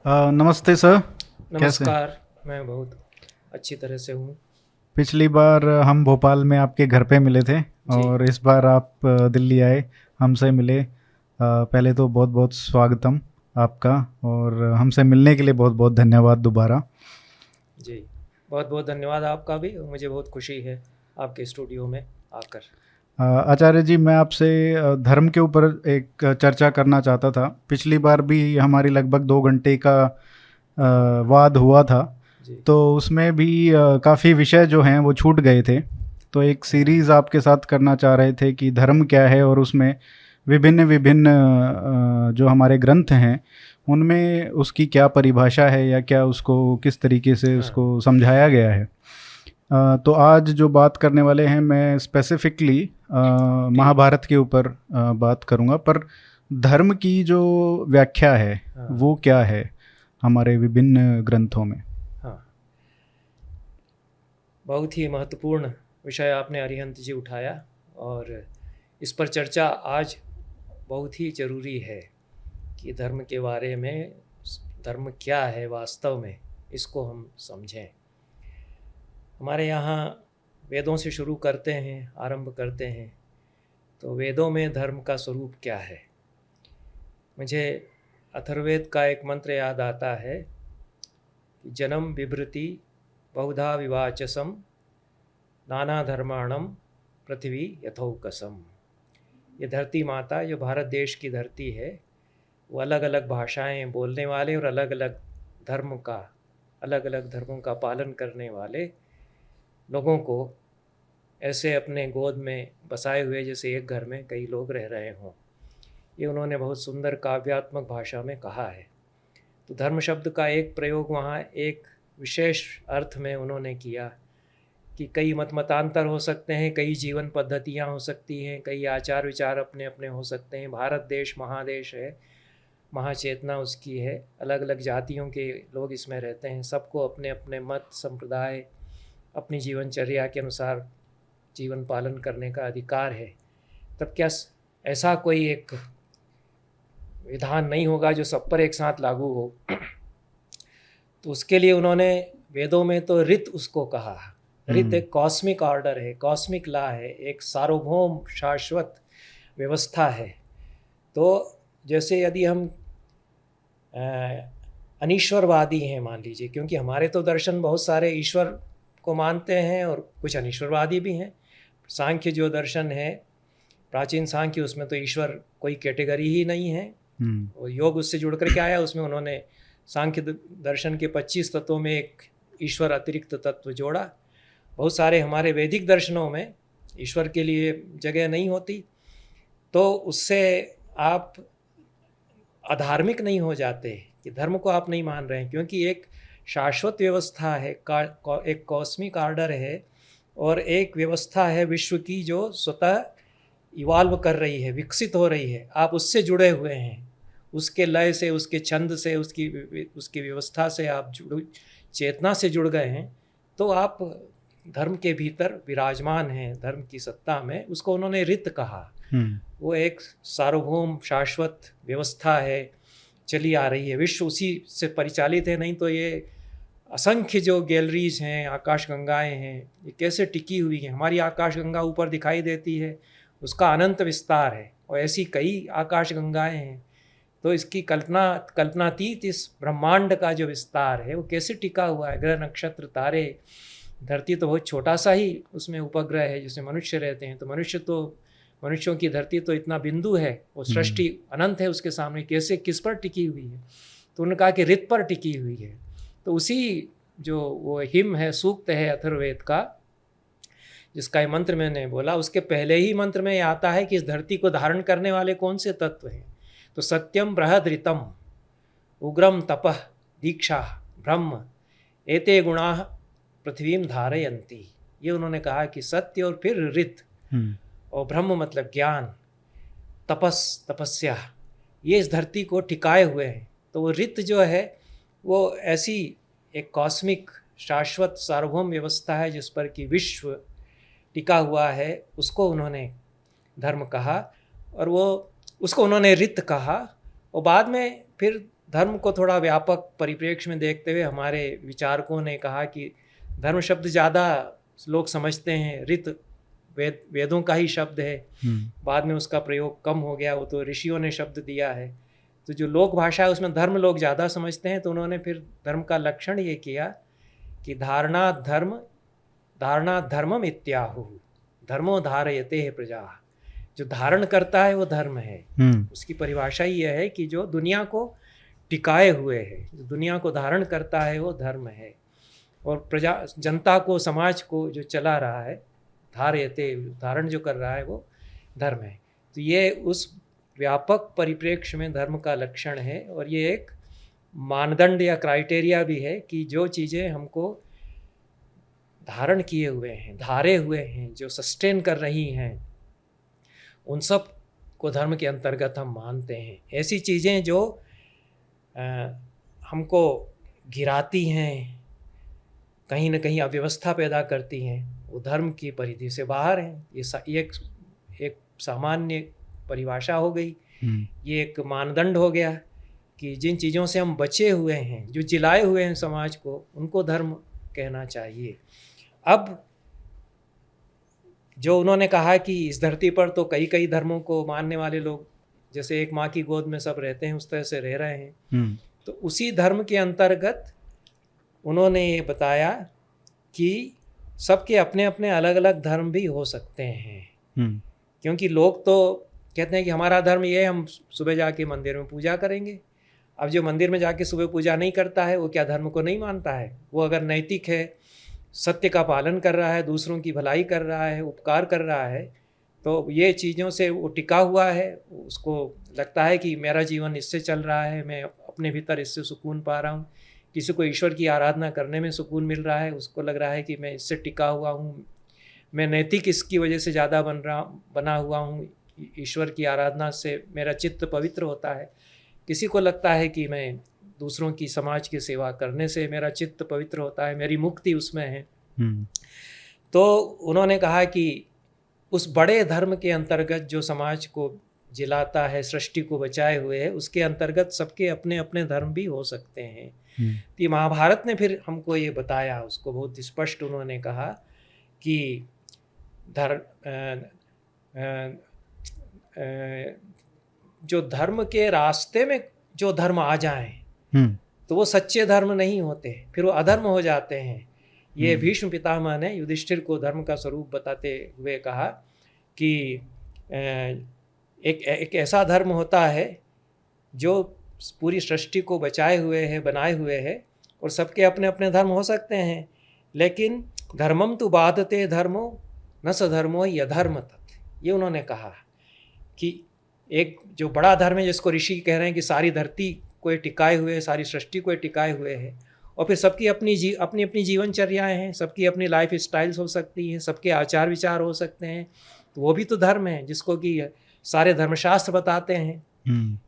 नमस्ते सर। कैसे? नमस्कार। मैं बहुत अच्छी तरह से हूँ। पिछली बार हम भोपाल में आपके घर पे मिले थे जी। और इस बार आप दिल्ली आए, हमसे मिले। पहले तो बहुत बहुत स्वागतम आपका, और हमसे मिलने के लिए बहुत बहुत धन्यवाद दोबारा। जी, बहुत बहुत धन्यवाद आपका भी। मुझे बहुत खुशी है आपके स्टूडियो में आकर। आचार्य जी, मैं आपसे धर्म के ऊपर एक चर्चा करना चाहता था। पिछली बार भी हमारी लगभग 2 घंटे का वाद हुआ था, जी। तो उसमें भी काफ़ी विषय जो हैं वो छूट गए थे। तो एक हाँ। सीरीज़ आपके साथ करना चाह रहे थे कि धर्म क्या है, और उसमें विभिन्न विभिन्न जो हमारे ग्रंथ हैं उनमें उसकी क्या परिभाषा है, या क्या उसको किस तरीके से हाँ। उसको समझाया गया है। तो आज जो बात करने वाले हैं, मैं स्पेसिफिकली ठीक है। महाभारत के ऊपर बात करूंगा। पर धर्म की जो व्याख्या है हाँ। वो क्या है हमारे विभिन्न ग्रंथों में। हाँ, बहुत ही महत्वपूर्ण विषय आपने अरिहंत जी उठाया, और इस पर चर्चा आज बहुत ही ज़रूरी है कि धर्म के बारे में, धर्म क्या है वास्तव में, इसको हम समझें। हमारे यहाँ वेदों से शुरू करते हैं, आरंभ करते हैं। तो वेदों में धर्म का स्वरूप क्या है? मुझे अथर्ववेद का एक मंत्र याद आता है कि जन्म बिभृति बहुधा विवाचसम नाना धर्माणम पृथ्वी यथोकसम। ये धरती माता, जो भारत देश की धरती है, वो अलग अलग भाषाएं बोलने वाले और अलग अलग धर्मों का पालन करने वाले लोगों को ऐसे अपने गोद में बसाए हुए, जैसे एक घर में कई लोग रह रहे हों। ये उन्होंने बहुत सुंदर काव्यात्मक भाषा में कहा है। तो धर्म शब्द का एक प्रयोग वहाँ एक विशेष अर्थ में उन्होंने किया कि कई मतांतर हो सकते हैं, कई जीवन पद्धतियाँ हो सकती हैं, कई आचार विचार अपने अपने हो सकते हैं। भारत देश महादेश है, महाचेतना उसकी है, अलग अलग जातियों के लोग इसमें रहते हैं। सबको अपने अपने मत संप्रदाय, अपनी जीवनचर्या के अनुसार जीवन पालन करने का अधिकार है। तब क्या ऐसा कोई एक विधान नहीं होगा जो सब पर एक साथ लागू हो? तो उसके लिए उन्होंने वेदों में तो ऋत उसको कहा। ऋत एक कॉस्मिक ऑर्डर है, कॉस्मिक लॉ है, एक सार्वभौम शाश्वत व्यवस्था है। तो जैसे यदि हम अनीश्वरवादी हैं मान लीजिए, क्योंकि हमारे तो दर्शन बहुत सारे ईश्वर को मानते हैं और कुछ अनीश्वरवादी भी हैं। सांख्य जो दर्शन है, प्राचीन सांख्य, उसमें तो ईश्वर कोई कैटेगरी ही नहीं है। और योग उससे जुड़ कर के आया, उसमें उन्होंने सांख्य दर्शन के 25 तत्वों में एक ईश्वर अतिरिक्त तत्व जोड़ा। बहुत सारे हमारे वैदिक दर्शनों में ईश्वर के लिए जगह नहीं होती। तो उससे आप अधार्मिक नहीं हो जाते कि धर्म को आप नहीं मान रहे हैं, क्योंकि एक शाश्वत व्यवस्था है, एक कॉस्मिक ऑर्डर है, और एक व्यवस्था है विश्व की जो स्वतः इवॉल्व कर रही है, विकसित हो रही है। आप उससे जुड़े हुए हैं, उसके लय से, उसके छंद से, उसकी व्यवस्था से आप चेतना से जुड़ गए हैं। तो आप धर्म के भीतर विराजमान हैं, धर्म की सत्ता में। उसको उन्होंने ऋत कहा। वो एक सार्वभौम शाश्वत व्यवस्था है, चली आ रही है, विश्व उसी से परिचालित है। नहीं तो ये असंख्य जो गैलरीज हैं, आकाशगंगाएं हैं, ये कैसे टिकी हुई हैं? हमारी आकाशगंगा ऊपर दिखाई देती है, उसका अनंत विस्तार है, और ऐसी कई आकाशगंगाएं हैं। तो इसकी कल्पनातीत इस ब्रह्मांड का जो विस्तार है वो कैसे टिका हुआ है? ग्रह नक्षत्र तारे, धरती तो बहुत छोटा सा ही उसमें उपग्रह है जिसमें मनुष्य रहते हैं। तो मनुष्यों की धरती तो इतना बिंदु है, वो सृष्टि अनंत है उसके सामने, कैसे किस पर टिकी हुई है? तो उन्होंने कहा कि ऋत पर टिकी हुई है। तो उसी जो वो हिम है, सूक्त है अथर्ववेद का, जिसका ये मंत्र मैंने बोला, उसके पहले ही मंत्र में आता है कि इस धरती को धारण करने वाले कौन से तत्व हैं। तो सत्यम बृहद ऋतम उग्रम तपः दीक्षा ब्रह्म एते गुणा पृथ्वीम धारयन्ति। ये उन्होंने कहा कि सत्य, और फिर ऋत, और ब्रह्म मतलब ज्ञान, तपस्या, ये इस धरती को टिकाए हुए हैं। तो वो ऋत जो है वो ऐसी एक कॉस्मिक शाश्वत सार्वभौम व्यवस्था है जिस पर कि विश्व टिका हुआ है। उसको उन्होंने धर्म कहा, और वो उसको उन्होंने ऋत कहा। और बाद में फिर धर्म को थोड़ा व्यापक परिप्रेक्ष्य में देखते हुए हमारे विचारकों ने कहा कि धर्म शब्द ज़्यादा लोग समझते हैं, ऋत वेदों का ही शब्द है, बाद में उसका प्रयोग कम हो गया, वो तो ऋषियों ने शब्द दिया है। तो जो लोक भाषा है उसमें धर्म लोग ज़्यादा समझते हैं, तो उन्होंने फिर धर्म का लक्षण ये किया कि धारणा धर्मम इत्याहु, धर्मो धारयते है प्रजा। जो धारण करता है वो धर्म है। उसकी परिभाषा ही यह है कि जो दुनिया को टिकाए हुए है, जो दुनिया को धारण करता है वो धर्म है। और प्रजा, जनता को, समाज को जो चला रहा है, धारयते, धारण जो कर रहा है वो धर्म है। तो ये उस व्यापक परिप्रेक्ष्य में धर्म का लक्षण है, और ये एक मानदंड या क्राइटेरिया भी है कि जो चीज़ें हमको धारण किए हुए हैं, धारे हुए हैं, जो सस्टेन कर रही हैं, उन सब को धर्म के अंतर्गत हम मानते हैं। ऐसी चीज़ें जो हमको गिराती हैं, कहीं न कहीं अव्यवस्था पैदा करती हैं, वो धर्म की परिधि से बाहर हैं। ये एक सामान्य परिभाषा हो गई, ये एक मानदंड हो गया कि जिन चीज़ों से हम बचे हुए हैं, जो जिलाए हुए हैं समाज को, उनको धर्म कहना चाहिए। अब जो उन्होंने कहा कि इस धरती पर तो कई कई धर्मों को मानने वाले लोग, जैसे एक माँ की गोद में सब रहते हैं, उस तरह से रह रहे हैं। तो उसी धर्म के अंतर्गत उन्होंने ये बताया कि सबके अपने अपने अलग अलग धर्म भी हो सकते हैं। क्योंकि लोग तो कहते हैं कि हमारा धर्म ये है, हम सुबह जाके मंदिर में पूजा करेंगे। अब जो मंदिर में जाके सुबह पूजा नहीं करता है, वो क्या धर्म को नहीं मानता है? वो अगर नैतिक है, सत्य का पालन कर रहा है, दूसरों की भलाई कर रहा है, उपकार कर रहा है, तो ये चीज़ों से वो टिका हुआ है। उसको लगता है कि मेरा जीवन इससे चल रहा है, मैं अपने भीतर इससे सुकून पा रहा हूँ। किसी को ईश्वर की आराधना करने में सुकून मिल रहा है, उसको लग रहा है कि मैं इससे टिका हुआ हूँ, मैं नैतिक इसकी वजह से ज़्यादा बना हुआ हूँ, ईश्वर की आराधना से मेरा चित्त पवित्र होता है। किसी को लगता है कि मैं दूसरों की, समाज की सेवा करने से मेरा चित्त पवित्र होता है, मेरी मुक्ति उसमें है। तो उन्होंने कहा कि उस बड़े धर्म के अंतर्गत जो समाज को जिलाता है, सृष्टि को बचाए हुए है, उसके अंतर्गत सबके अपने अपने धर्म भी हो सकते हैं। तो महाभारत ने फिर हमको ये बताया, उसको बहुत स्पष्ट उन्होंने कहा कि जो धर्म के रास्ते में जो धर्म आ जाएं तो वो सच्चे धर्म नहीं होते, फिर वो अधर्म हो जाते हैं। ये भीष्म पितामह ने युधिष्ठिर को धर्म का स्वरूप बताते हुए कहा कि एक ऐसा धर्म होता है जो पूरी सृष्टि को बचाए हुए है, बनाए हुए है, और सबके अपने अपने धर्म हो सकते हैं, लेकिन धर्मम तु बाधते धर्मो न सधर्मो हि अधर्म तत्। ये उन्होंने कहा कि एक जो बड़ा धर्म है, जिसको ऋषि कह रहे हैं कि सारी धरती को टिकाए हुए, सारी सृष्टि को टिकाए हुए है, और फिर सबकी अपनी अपनी जीवनचर्याएँ हैं, सबकी अपनी लाइफ स्टाइल्स हो सकती हैं, सबके आचार विचार हो सकते हैं, तो वो भी तो धर्म है, जिसको कि सारे धर्मशास्त्र बताते हैं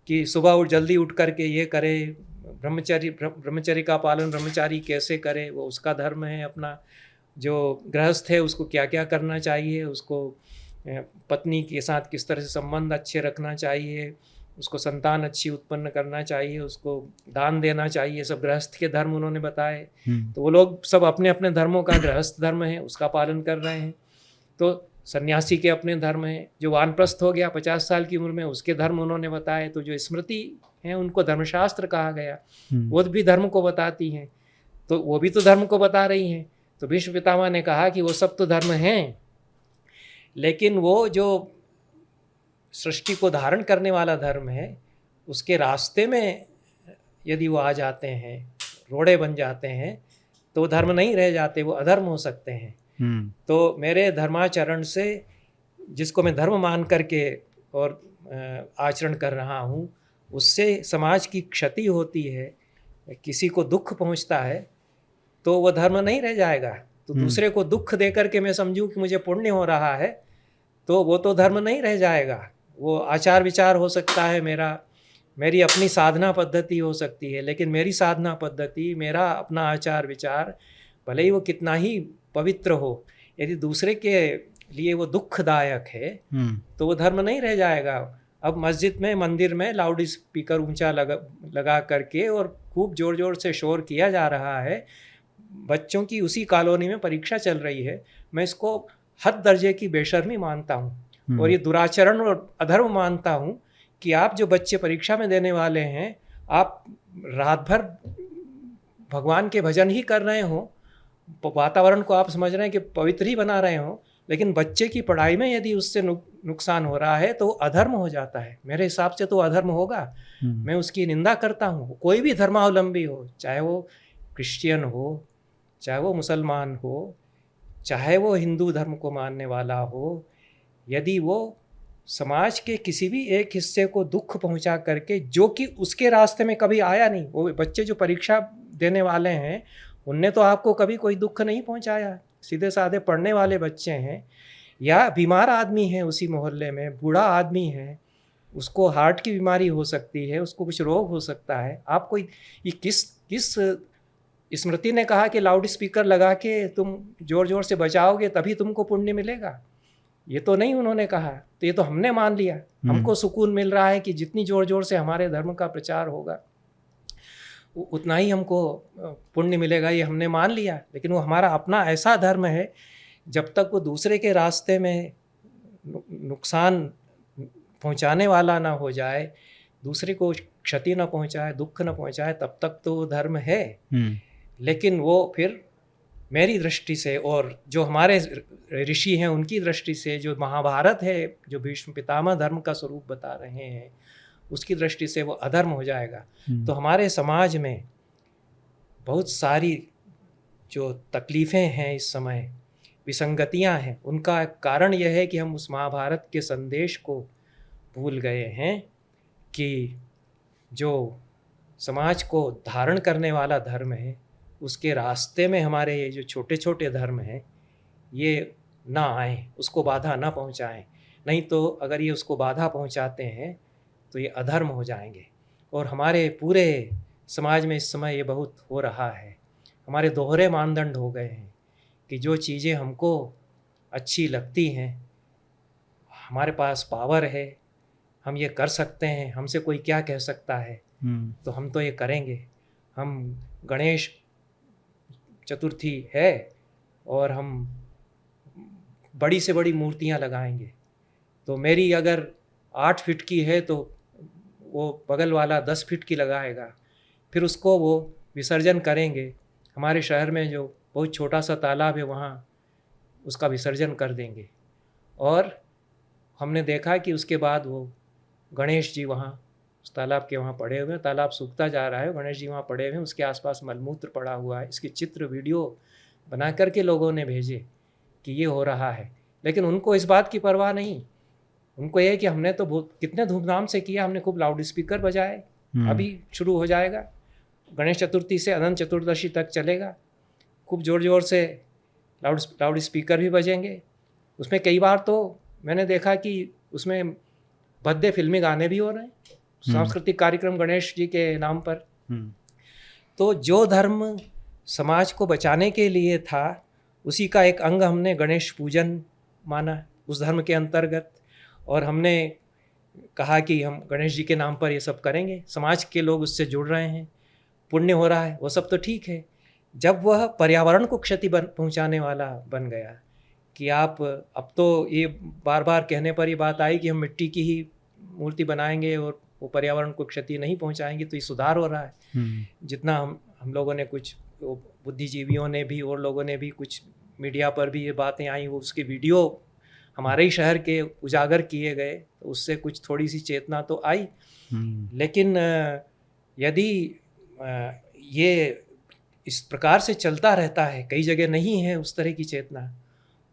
कि सुबह जल्दी उठ करके ये करे, ब्रह्मचर्य का पालन ब्रह्मचारी कैसे करे, वो उसका धर्म है। अपना जो गृहस्थ है उसको क्या क्या करना चाहिए, उसको पत्नी के साथ किस तरह से संबंध अच्छे रखना चाहिए, उसको संतान अच्छी उत्पन्न करना चाहिए, उसको दान देना चाहिए, सब गृहस्थ के धर्म उन्होंने बताए। तो वो लोग सब अपने अपने धर्मों का, गृहस्थ धर्म है उसका पालन कर रहे हैं। तो सन्यासी के अपने धर्म हैं, जो वानप्रस्थ हो गया 50 साल की उम्र में, उसके धर्म उन्होंने बताए। तो जो स्मृति हैं उनको धर्मशास्त्र कहा गया, वो भी धर्म को बताती हैं, तो वो भी तो धर्म को बता रही हैं। तो भीष्म पितामह ने कहा कि वो सब तो धर्म हैं, लेकिन वो जो सृष्टि को धारण करने वाला धर्म है, उसके रास्ते में यदि वो आ जाते हैं, रोड़े बन जाते हैं, तो वो धर्म नहीं रह जाते, वो अधर्म हो सकते हैं। तो मेरे धर्माचरण से, जिसको मैं धर्म मान करके और आचरण कर रहा हूँ, उससे समाज की क्षति होती है, किसी को दुख पहुँचता है, तो वो धर्म नहीं रह जाएगा। तो दूसरे को दुख दे करके मैं समझूं कि मुझे पुण्य हो रहा है, तो वो तो धर्म नहीं रह जाएगा। वो आचार विचार हो सकता है, मेरी अपनी साधना पद्धति हो सकती है, लेकिन मेरी साधना पद्धति, मेरा अपना आचार विचार, भले ही वो कितना ही पवित्र हो, यदि दूसरे के लिए वो दुखदायक है, तो वो धर्म नहीं रह जाएगा। अब मस्जिद में, मंदिर में लाउड स्पीकर ऊंचा लगा करके और खूब ज़ोर ज़ोर से शोर किया जा रहा है। बच्चों की उसी कॉलोनी में परीक्षा चल रही है। मैं इसको हद दर्जे की बेशर्मी मानता हूँ और ये दुराचरण और अधर्म मानता हूँ कि आप जो बच्चे परीक्षा में देने वाले हैं, आप रात भर भगवान के भजन ही कर रहे हो, वातावरण को आप समझ रहे हैं कि पवित्र ही बना रहे हो, लेकिन बच्चे की पढ़ाई में यदि उससे नुकसान हो रहा है तो अधर्म हो जाता है। मेरे हिसाब से तो अधर्म होगा। मैं उसकी निंदा करता हूँ। कोई भी धर्मावलंबी हो, चाहे वो क्रिश्चियन हो, चाहे वो मुसलमान हो, चाहे वो हिंदू धर्म को मानने वाला हो, यदि वो समाज के किसी भी एक हिस्से को दुख पहुंचा करके, जो कि उसके रास्ते में कभी आया नहीं, वो बच्चे जो परीक्षा देने वाले हैं उनने तो आपको कभी कोई दुख नहीं पहुंचाया, सीधे साधे पढ़ने वाले बच्चे हैं, या बीमार आदमी है उसी मोहल्ले में, बूढ़ा आदमी है, उसको हार्ट की बीमारी हो सकती है, उसको कुछ रोग हो सकता है। आपको ये किस स्मृति ने कहा कि लाउड स्पीकर लगा के तुम ज़ोर ज़ोर से बजाओगे तभी तुमको पुण्य मिलेगा? ये तो नहीं उन्होंने कहा, तो ये तो हमने मान लिया। हमको सुकून मिल रहा है कि जितनी ज़ोर ज़ोर से हमारे धर्म का प्रचार होगा उतना ही हमको पुण्य मिलेगा, ये हमने मान लिया। लेकिन वो हमारा अपना ऐसा धर्म है, जब तक वो दूसरे के रास्ते में नुकसान पहुंचाने वाला ना हो जाए, दूसरे को क्षति ना पहुंचाए, दुख ना पहुंचाए, तब तक तो वो धर्म है। लेकिन वो फिर मेरी दृष्टि से और जो हमारे ऋषि हैं उनकी दृष्टि से, जो महाभारत है, जो भीष्म पितामह धर्म का स्वरूप बता रहे हैं, उसकी दृष्टि से वो अधर्म हो जाएगा। तो हमारे समाज में बहुत सारी जो तकलीफ़ें हैं इस समय, विसंगतियां हैं, उनका कारण यह है कि हम उस महाभारत के संदेश को भूल गए हैं कि जो समाज को धारण करने वाला धर्म है, उसके रास्ते में हमारे ये जो छोटे छोटे धर्म हैं ये ना आए, उसको बाधा ना पहुंचाएं। नहीं तो अगर ये उसको बाधा पहुंचाते हैं तो ये अधर्म हो जाएंगे। और हमारे पूरे समाज में इस समय ये बहुत हो रहा है। हमारे दोहरे मानदंड हो गए हैं कि जो चीज़ें हमको अच्छी लगती हैं, हमारे पास पावर है, हम ये कर सकते हैं, हमसे कोई क्या कह सकता है, तो हम तो ये करेंगे। हम गणेश चतुर्थी है और हम बड़ी से बड़ी मूर्तियां लगाएंगे, तो मेरी अगर 8 फीट की है तो वो बगल वाला 10 फीट की लगाएगा, फिर उसको वो विसर्जन करेंगे। हमारे शहर में जो बहुत छोटा सा तालाब है वहाँ उसका विसर्जन कर देंगे। और हमने देखा कि उसके बाद वो गणेश जी वहाँ उस तालाब के वहाँ पड़े हुए हैं, तालाब सूखता जा रहा है, गणेश जी वहाँ पड़े हुए हैं, उसके आसपास मलमूत्र पड़ा हुआ है। इसकी चित्र वीडियो बना करके लोगों ने भेजे कि ये हो रहा है, लेकिन उनको इस बात की परवाह नहीं। उनको ये है कि हमने तो बहुत कितने धूमधाम से किया, हमने खूब लाउड स्पीकर बजाए, अभी शुरू हो जाएगा, गणेश चतुर्थी से अनंत चतुर्दशी तक चलेगा, खूब ज़ोर ज़ोर से लाउड स्पीकर भी बजेंगे। उसमें कई बार तो मैंने देखा कि उसमें भद्दे फिल्मी गाने भी हो रहे हैं, सांस्कृतिक कार्यक्रम गणेश जी के नाम पर। तो जो धर्म समाज को बचाने के लिए था, उसी का एक अंग हमने गणेश पूजन माना उस धर्म के अंतर्गत, और हमने कहा कि हम गणेश जी के नाम पर ये सब करेंगे। समाज के लोग उससे जुड़ रहे हैं, पुण्य हो रहा है, वो सब तो ठीक है। जब वह पर्यावरण को क्षति पहुंचाने वाला बन गया कि आप अब तो ये बार बार कहने पर ये बात आई कि हम मिट्टी की ही मूर्ति बनाएंगे और वो पर्यावरण को क्षति नहीं पहुंचाएंगे, तो ये सुधार हो रहा है। जितना हम लोगों ने, कुछ बुद्धिजीवियों ने भी और लोगों ने भी, कुछ मीडिया पर भी ये बातें आई, वो उसके वीडियो हमारे ही शहर के उजागर किए गए, तो उससे कुछ थोड़ी सी चेतना तो आई। लेकिन यदि ये इस प्रकार से चलता रहता है, कई जगह नहीं है उस तरह की चेतना,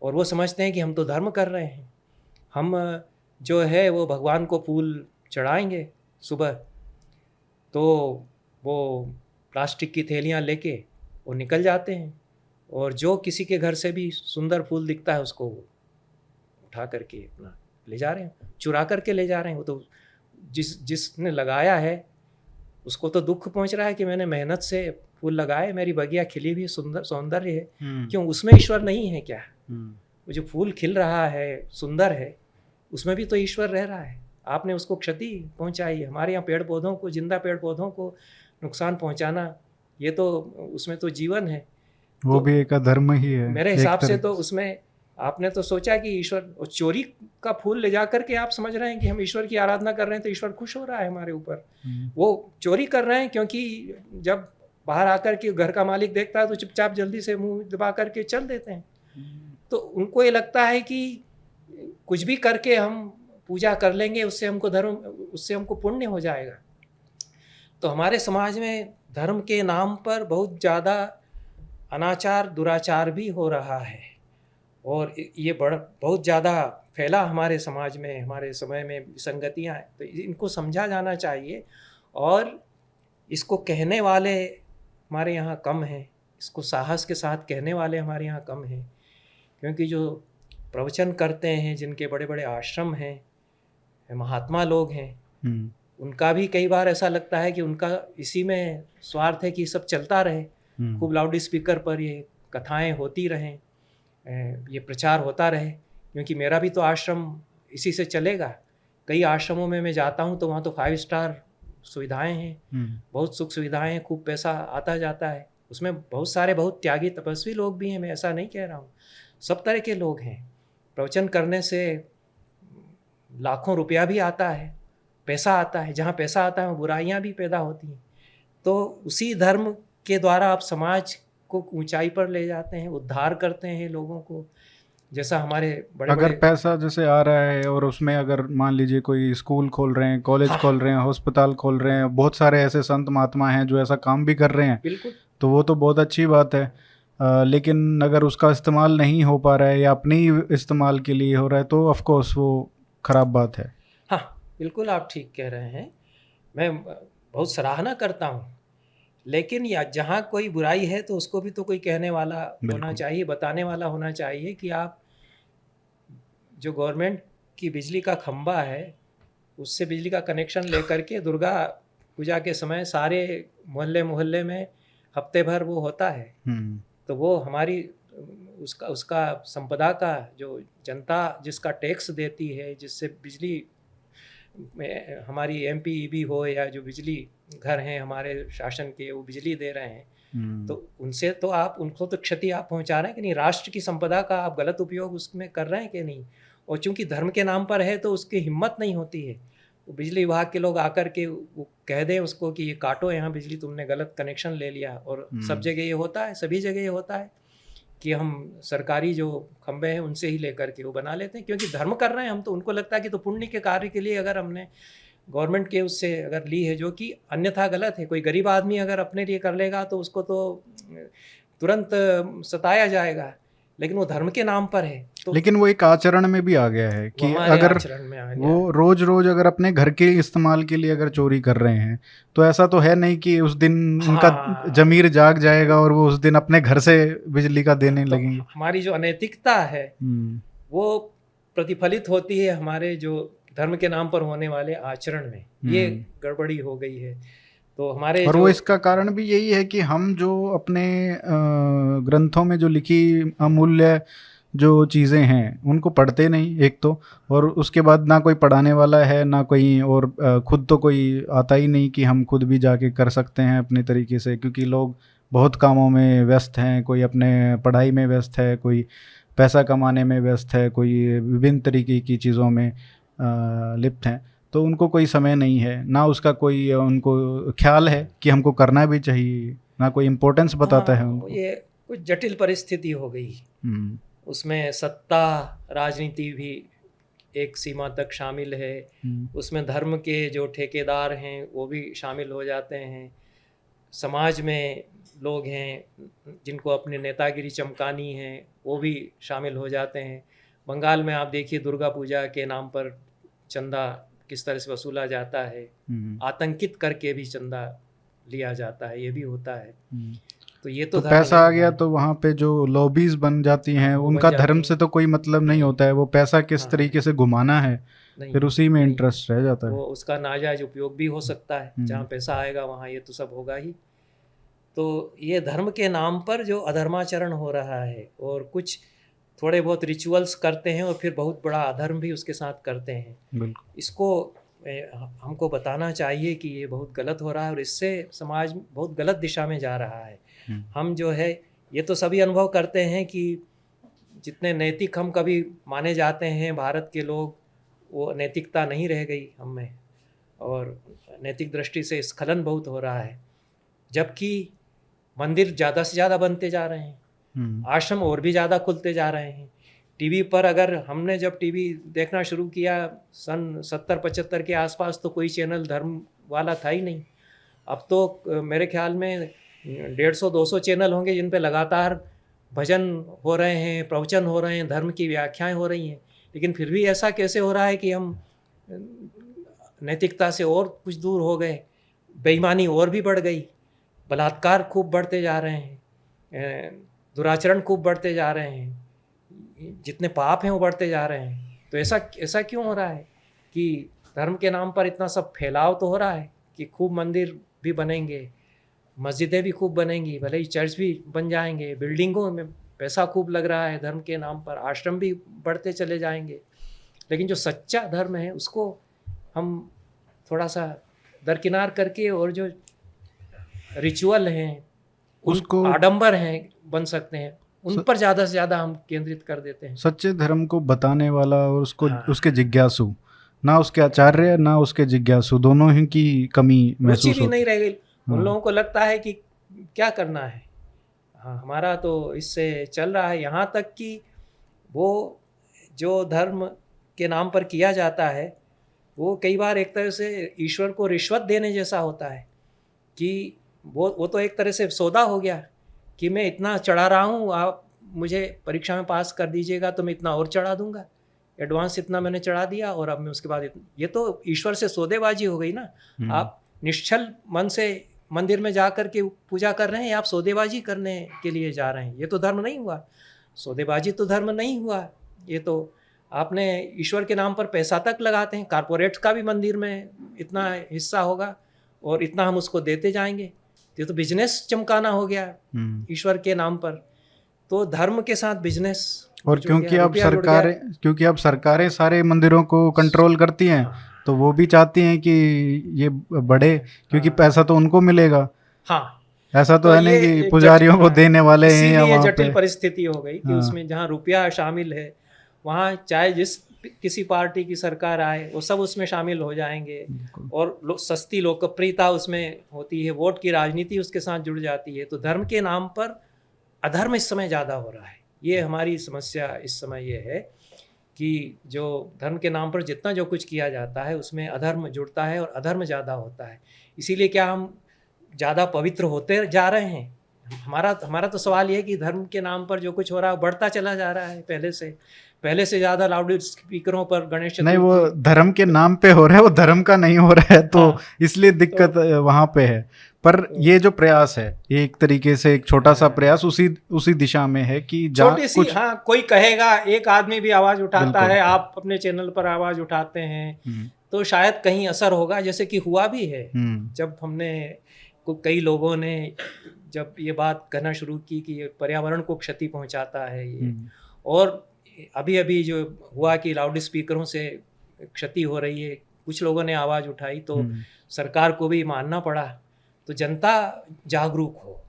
और वो समझते हैं कि हम तो धर्म कर रहे हैं, हम जो है वो भगवान को फूल चढ़ाएंगे सुबह, तो वो प्लास्टिक की थैलियाँ लेके वो निकल जाते हैं, और जो किसी के घर से भी सुंदर फूल दिखता है उसको उठा करके अपना ले जा रहे हैं, चुरा करके ले जा रहे हैं। वो तो जिसने लगाया है उसको तो दुख पहुंच रहा है कि मैंने मेहनत से फूल लगाए, मेरी बगिया खिली हुई सुंदर सौंदर्य है, क्यों उसमें ईश्वर नहीं है क्या? वो जो फूल खिल रहा है सुंदर है, उसमें भी तो ईश्वर रह रहा है। आपने उसको क्षति पहुंचाई। हमारे यहाँ पेड़ पौधों को, जिंदा पेड़ पौधों को नुकसान पहुंचाना, ये तो उसमें तो जीवन है। वो तो भी एक अधर्म ही है मेरे एक हिसाब से तरह। तो उसमें आपने तो सोचा कि ईश्वर, चोरी का फूल ले जा करके आप समझ रहे हैं कि हम ईश्वर की आराधना कर रहे हैं तो ईश्वर खुश हो रहा है हमारे ऊपर। वो चोरी कर रहे हैं क्योंकि जब बाहर आकर के घर का मालिक देखता है तो चुपचाप जल्दी से मुंह दबा करके चल देते हैं। तो उनको ये लगता है कि कुछ भी करके हम पूजा कर लेंगे, उससे हमको धर्म, उससे हमको पुण्य हो जाएगा। तो हमारे समाज में धर्म के नाम पर बहुत ज़्यादा अनाचार, दुराचार भी हो रहा है और ये बहुत ज़्यादा फैला हमारे समाज में। हमारे समय में विसंगतियाँ हैं, तो इनको समझा जाना चाहिए और इसको कहने वाले हमारे यहाँ कम हैं, इसको साहस के साथ कहने वाले हमारे यहाँ कम हैं। क्योंकि जो प्रवचन करते हैं, जिनके बड़े बड़े आश्रम हैं, महात्मा लोग हैं, उनका भी कई बार ऐसा लगता है कि उनका इसी में स्वार्थ है कि सब चलता रहे, खूब लाउड स्पीकर पर ये कथाएं होती रहें, ये प्रचार होता रहे। क्योंकि मेरा भी तो आश्रम इसी से चलेगा। कई आश्रमों में मैं जाता हूँ तो वहाँ तो 5 स्टार सुविधाएं हैं, बहुत सुख सुविधाएं हैं, खूब पैसा आता जाता है। उसमें बहुत सारे बहुत त्यागी तपस्वी लोग भी हैं, मैं ऐसा नहीं कह रहा हूँ, सब तरह के लोग हैं। प्रवचन करने से लाखों रुपया भी आता है, पैसा आता है। जहाँ पैसा आता है वहाँ बुराइयाँ भी पैदा होती हैं। तो उसी धर्म के द्वारा आप समाज को ऊंचाई पर ले जाते हैं, उद्धार करते हैं लोगों को। जैसा हमारे बड़े अगर पैसा जैसे आ रहा है और उसमें अगर मान लीजिए कोई स्कूल खोल रहे हैं, कॉलेज खोल रहे हैं, अस्पताल खोल रहे हैं, बहुत सारे ऐसे संत महात्मा हैं जो ऐसा काम भी कर रहे हैं, बिल्कुल, तो वो तो बहुत अच्छी बात है। लेकिन अगर उसका इस्तेमाल नहीं हो पा रहा है या अपने ही इस्तेमाल के लिए हो रहा है तो ऑफ कोर्स वो खराब बात है। हाँ बिल्कुल, आप ठीक कह रहे हैं, मैं बहुत सराहना करता हूँ। लेकिन या जहाँ कोई बुराई है तो उसको भी तो कोई कहने वाला होना चाहिए, बताने वाला होना चाहिए कि आप जो गवर्नमेंट की बिजली का खंबा है उससे बिजली का कनेक्शन लेकर के दुर्गा पूजा के समय सारे मोहल्ले मोहल्ले में हफ्ते भर वो होता है। तो वो हमारी उसका संपदा का जो जनता जिसका टैक्स देती है, जिससे बिजली में हमारी एमपीईबी हो या जो बिजली घर हैं हमारे शासन के, वो बिजली दे रहे हैं, तो उनसे तो आप, उनको तो क्षति आप पहुंचा रहे हैं कि नहीं, राष्ट्र की संपदा का आप गलत उपयोग उसमें कर रहे हैं कि नहीं। और चूंकि धर्म के नाम पर है तो उसकी हिम्मत नहीं होती है, वो बिजली विभाग के लोग आकर के वो कह दें उसको कि ये काटो यहाँ बिजली, तुमने गलत कनेक्शन ले लिया। और सब जगह ये होता है, सभी जगह ये होता है कि हम सरकारी जो खंबे हैं उनसे ही लेकर के वो बना लेते हैं, क्योंकि धर्म कर रहे हैं हम। तो उनको लगता है कि तो पुण्य के कार्य के लिए अगर हमने गवर्नमेंट के उससे अगर ली है, जो कि अन्यथा गलत है। कोई गरीब आदमी अगर अपने लिए कर लेगा तो उसको तो तुरंत सताया जाएगा, लेकिन वो धर्म के नाम पर है। तो लेकिन वो एक आचरण में भी आ गया है कि अगर वो रोज रोज अगर अपने घर के इस्तेमाल के लिए अगर चोरी कर रहे हैं तो ऐसा तो है नहीं कि उस दिन उनका जमीर जाग जाएगा और वो उस दिन अपने घर से बिजली का देने लगेंगे। हमारी जो अनैतिकता है वो प्रतिफलित होती है हमारे जो धर्म के नाम पर होने वाले आचरण में। ये गड़बड़ी हो गई है। तो हमारे और वो इसका कारण भी यही है कि हम जो अपने ग्रंथों में जो लिखी अमूल्य जो चीज़ें हैं उनको पढ़ते नहीं एक तो, और उसके बाद ना कोई पढ़ाने वाला है ना कोई, और खुद तो कोई आता ही नहीं कि हम खुद भी जाके कर सकते हैं अपने तरीके से, क्योंकि लोग बहुत कामों में व्यस्त हैं। कोई अपने पढ़ाई में व्यस्त है, कोई पैसा कमाने में व्यस्त है, कोई विभिन्न तरीके की चीज़ों में लिप्त हैं, तो उनको कोई समय नहीं है, ना उसका कोई उनको ख्याल है कि हमको करना भी चाहिए, ना कोई इम्पोर्टेंस बताता है उनको। ये कुछ जटिल परिस्थिति हो गई, उसमें सत्ता राजनीति भी एक सीमा तक शामिल है, उसमें धर्म के जो ठेकेदार हैं वो भी शामिल हो जाते हैं, समाज में लोग हैं जिनको अपनी नेतागिरी चमकानी है वो भी शामिल हो जाते हैं। बंगाल में आप देखिए दुर्गा पूजा के नाम पर चंदा किस तरह से वसूला जाता है, आतंकित करके भी चंदा लिया जाता है, ये भी होता है। तो ये तो पैसा आ गया तो वहाँ पे जो लॉबीज बन जाती हैं उनका धर्म से तो कोई मतलब नहीं होता है, वो पैसा किस तरीके से घुमाना है फिर उसी में इंटरेस्ट रह जाता है। वो उसका नाजायज उपयोग भी हो सकता है, जहाँ पैसा आएगा वहाँ ये तो सब होगा ही। तो ये धर्म के नाम पर जो अधर्माचरण हो रहा है, और कुछ थोड़े बहुत रिचुअल्स करते हैं और फिर बहुत बड़ा अधर्म भी उसके साथ करते हैं। बिल्कुल। इसको हमको बताना चाहिए कि ये बहुत गलत हो रहा है और इससे समाज बहुत गलत दिशा में जा रहा है। हम जो है ये तो सभी अनुभव करते हैं कि जितने नैतिक हम कभी माने जाते हैं भारत के लोग, वो नैतिकता नहीं रह गई हम में और नैतिक दृष्टि से स्खलन बहुत हो रहा है। जबकि मंदिर ज़्यादा से ज़्यादा बनते जा रहे हैं, आश्रम और भी ज़्यादा खुलते जा रहे हैं। टीवी पर अगर हमने जब टीवी देखना शुरू किया सन 70-75 के आसपास तो कोई चैनल धर्म वाला था ही नहीं। अब तो मेरे ख्याल में 150-200 चैनल होंगे जिन पे लगातार भजन हो रहे हैं, प्रवचन हो रहे हैं, धर्म की व्याख्याएं हो रही हैं। लेकिन फिर भी ऐसा कैसे हो रहा है कि हम नैतिकता से और कुछ दूर हो गए, बेईमानी और भी बढ़ गई, बलात्कार खूब बढ़ते जा रहे हैं, दुराचरण खूब बढ़ते जा रहे हैं, जितने पाप हैं वो बढ़ते जा रहे हैं। तो ऐसा क्यों हो रहा है कि धर्म के नाम पर इतना सब फैलाव तो हो रहा है कि खूब मंदिर भी बनेंगे, मस्जिदें भी खूब बनेंगी, भले ही चर्च भी बन जाएंगे, बिल्डिंगों में पैसा खूब लग रहा है धर्म के नाम पर, आश्रम भी बढ़ते चले जाएंगे। लेकिन जो सच्चा धर्म है उसको हम थोड़ा सा दरकिनार करके और जो रिचुअल हैं उसको आडंबर हैं बन सकते हैं उन पर ज़्यादा से ज़्यादा हम केंद्रित कर देते हैं। सच्चे धर्म को बताने वाला और उसको उसके जिज्ञासु, ना उसके आचार्य ना उसके जिज्ञासु, दोनों ही की कमी महसूस होती भी नहीं रह गई। उन लोगों को लगता है कि क्या करना है, हाँ हमारा तो इससे चल रहा है। यहाँ तक कि वो जो धर्म के नाम पर किया जाता है वो कई बार एक तरह से ईश्वर को रिश्वत देने जैसा होता है कि वो तो एक तरह से सौदा हो गया कि मैं इतना चढ़ा रहा हूँ, आप मुझे परीक्षा में पास कर दीजिएगा तो मैं इतना और चढ़ा दूंगा, एडवांस इतना मैंने चढ़ा दिया और अब मैं उसके बाद ये तो ईश्वर से सौदेबाजी हो गई ना। आप निश्चल मन से मंदिर में जा कर के पूजा कर रहे हैं, आप सौदेबाजी करने के लिए जा रहे हैं, ये तो धर्म नहीं हुआ। सौदेबाजी तो धर्म नहीं हुआ, ये तो आपने ईश्वर के नाम पर पैसा तक लगाते हैं। कारपोरेट्स का भी मंदिर में इतना हिस्सा होगा और इतना हम उसको देते जाएंगे, ये तो बिजनेस चमकाना हो गया ईश्वर के नाम पर। तो धर्म के साथ बिजनेस, और क्योंकि अब सरकारें सारे मंदिरों को कंट्रोल करती हैं तो वो भी चाहती हैं कि ये बढ़े, क्योंकि पैसा तो उनको मिलेगा। हाँ, ऐसा तो है नहीं कि पुजारियों को देने वाले हैं या वहाँ पे जटिल परिस्थिति हो गई कि उसमें जहाँ रुपया शामिल है वहाँ चाहे जिस किसी पार्टी की सरकार आए वो सब उसमें शामिल हो जाएंगे और सस्ती लोकप्रियता उसमें होती है, वोट की राजनीति उसके साथ जुड़ जाती है। तो धर्म के नाम पर अधर्म इस समय ज़्यादा हो रहा है। ये हमारी समस्या इस समय ये है कि जो धर्म के नाम पर जितना जो कुछ किया जाता है उसमें अधर्म जुड़ता है और अधर्म ज़्यादा होता है। इसीलिए क्या हम ज़्यादा पवित्र होते जा रहे हैं? हमारा तो सवाल ये है कि धर्म के नाम पर जो कुछ हो रहा है बढ़ता चला जा रहा है, पहले से ज़्यादा लाउड स्पीकरों पर गणेश नहीं, वो धर्म के नाम पे हो रहा है, वो धर्म का नहीं हो रहा है, तो इसलिए दिक्कत वहाँ पे है। पर ये जो प्रयास है ये एक तरीके से एक छोटा सा प्रयास उसी दिशा में है कि छोटी सी, हाँ कोई कहेगा, एक आदमी भी आवाज़ उठाता है, आप अपने चैनल पर आवाज़ उठाते हैं तो शायद कहीं असर होगा, जैसे कि हुआ भी है। जब हमने कई लोगों ने जब ये बात कहना शुरू की कि ये पर्यावरण को क्षति पहुंचाता है ये, और अभी जो हुआ कि लाउड स्पीकरों से क्षति हो रही है, कुछ लोगों ने आवाज़ उठाई तो सरकार को भी मानना पड़ा। तो जनता जागरूक हो,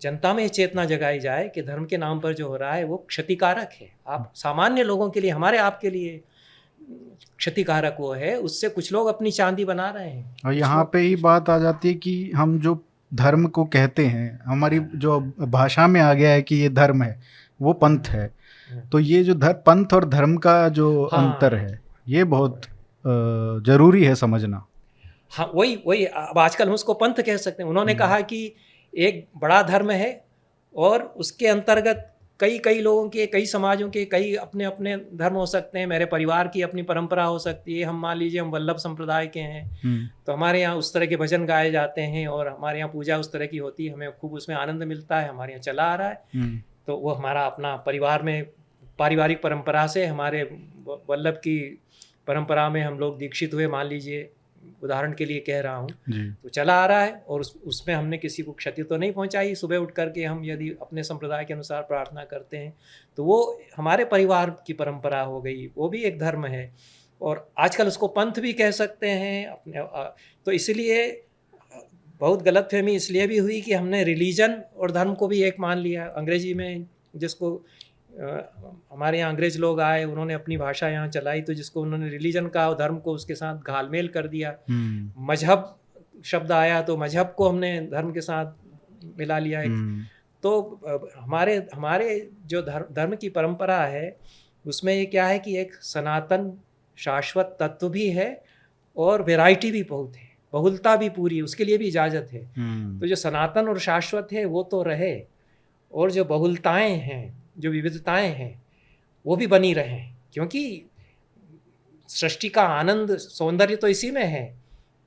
जनता में चेतना जगाई जाए कि धर्म के नाम पर जो हो रहा है वो क्षतिकारक है। आप सामान्य लोगों के लिए, हमारे आपके लिए क्षतिकारक वो है, उससे कुछ लोग अपनी चांदी बना रहे हैं। और यहाँ पे ही बात आ जाती है कि हम जो धर्म को कहते हैं, हमारी जो भाषा में आ गया है कि ये धर्म है, वो पंथ है। तो ये जो पंथ और धर्म का जो अंतर है ये बहुत जरूरी है समझना। हाँ, वही अब आजकल हम उसको पंथ कह सकते हैं। उन्होंने कहा कि एक बड़ा धर्म है और उसके अंतर्गत कई लोगों के, कई समाजों के कई अपने अपने धर्म हो सकते हैं। मेरे परिवार की अपनी परंपरा हो सकती है। हम मान लीजिए हम वल्लभ संप्रदाय के हैं तो हमारे यहाँ उस तरह के भजन गाए जाते हैं और हमारे यहाँ पूजा उस तरह की होती है, हमें खूब उसमें आनंद मिलता है, हमारे यहाँ चला आ रहा है। तो वो हमारा अपना परिवार में पारिवारिक परंपरा से, हमारे वल्लभ की परंपरा में हम लोग दीक्षित हुए, मान लीजिए उदाहरण के लिए कह रहा हूँ, जी। तो चला आ रहा है और उसमें हमने किसी को क्षति तो नहीं पहुंचाई। सुबह उठ करके हम यदि अपने संप्रदाय के अनुसार प्रार्थना करते हैं तो वो हमारे परिवार की परंपरा हो गई, वो भी एक धर्म है, और आजकल उसको पंथ भी कह सकते हैं अपने। तो इसलिए बहुत गलतफहमी इसलिए भी हुई कि हमने रिलीजन और धर्म को भी एक मान लिया। अंग्रेजी में जिसको हमारे यहाँ अंग्रेज लोग आए, उन्होंने अपनी भाषा यहाँ चलाई, तो जिसको उन्होंने रिलीजन कहा और धर्म को उसके साथ घालमेल कर दिया। मजहब शब्द आया तो मजहब को हमने धर्म के साथ मिला लिया। तो हमारे जो धर्म की परंपरा है उसमें ये क्या है कि एक सनातन शाश्वत तत्व भी है और वैरायटी भी बहुत है, बहुलता भी पूरी, उसके लिए भी इजाज़त है। तो जो सनातन और शाश्वत है वो तो रहे, और जो बहुलताएं हैं, जो विविधताएं हैं, वो भी बनी रहें, क्योंकि सृष्टि का आनंद सौंदर्य तो इसी में है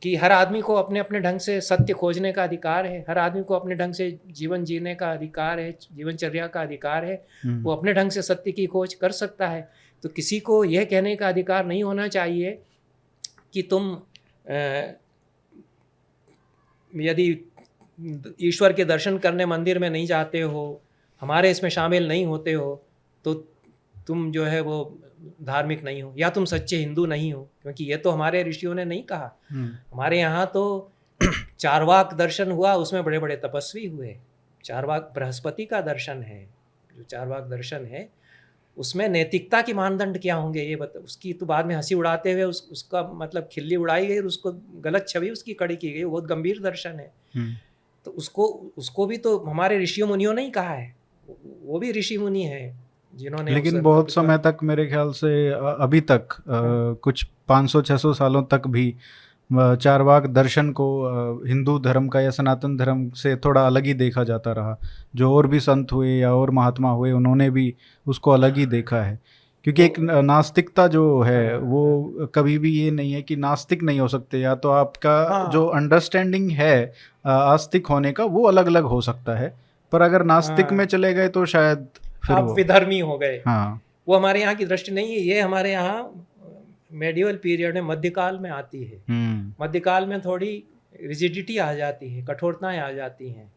कि हर आदमी को अपने अपने ढंग से सत्य खोजने का अधिकार है, हर आदमी को अपने ढंग से जीवन जीने का अधिकार है, जीवनचर्या का अधिकार है, वो अपने ढंग से सत्य की खोज कर सकता है। तो किसी को यह कहने का अधिकार नहीं होना चाहिए कि तुम यदि ईश्वर के दर्शन करने मंदिर में नहीं जाते हो, हमारे इसमें शामिल नहीं होते हो, तो तुम जो है वो धार्मिक नहीं हो या तुम सच्चे हिंदू नहीं हो, क्योंकि ये तो हमारे ऋषियों ने नहीं कहा। हमारे यहाँ तो चारवाक दर्शन हुआ, उसमें बड़े बड़े तपस्वी हुए। चारवाक बृहस्पति का दर्शन है, जो चारवाक दर्शन है उसमें नैतिकता के मानदंड क्या होंगे ये उसकी तो बाद में हंसी उड़ाते हुए उसका मतलब खिल्ली उड़ाई गई और उसको गलत छवि उसकी खड़ी की गई। बहुत गंभीर दर्शन है। तो उसको भी तो हमारे ऋषियों मुनियों ने ही कहा है, वो भी ऋषि मुनि है जिन्होंने। लेकिन बहुत समय तक मेरे ख्याल से अभी तक कुछ 500-600 सालों तक भी चारवाक दर्शन को हिंदू धर्म का या सनातन धर्म से थोड़ा अलग ही देखा जाता रहा। जो और भी संत हुए या और महात्मा हुए उन्होंने भी उसको अलग ही देखा है, क्योंकि एक नास्तिकता जो है वो कभी भी ये नहीं है कि नास्तिक नहीं हो सकते, या तो आपका जो अंडरस्टैंडिंग है आस्तिक होने का वो अलग अलग हो सकता है, पर अगर नास्तिक में चले गए तो शायद फिर आप विधर्मी हो गए। हाँ, वो हमारे यहाँ की दृष्टि नहीं है। ये हमारे यहाँ मेडिवल पीरियड में मध्यकाल में आती है। मध्यकाल में थोड़ी रिजिडिटी आ जाती है, कठोरताएं आ जाती हैं,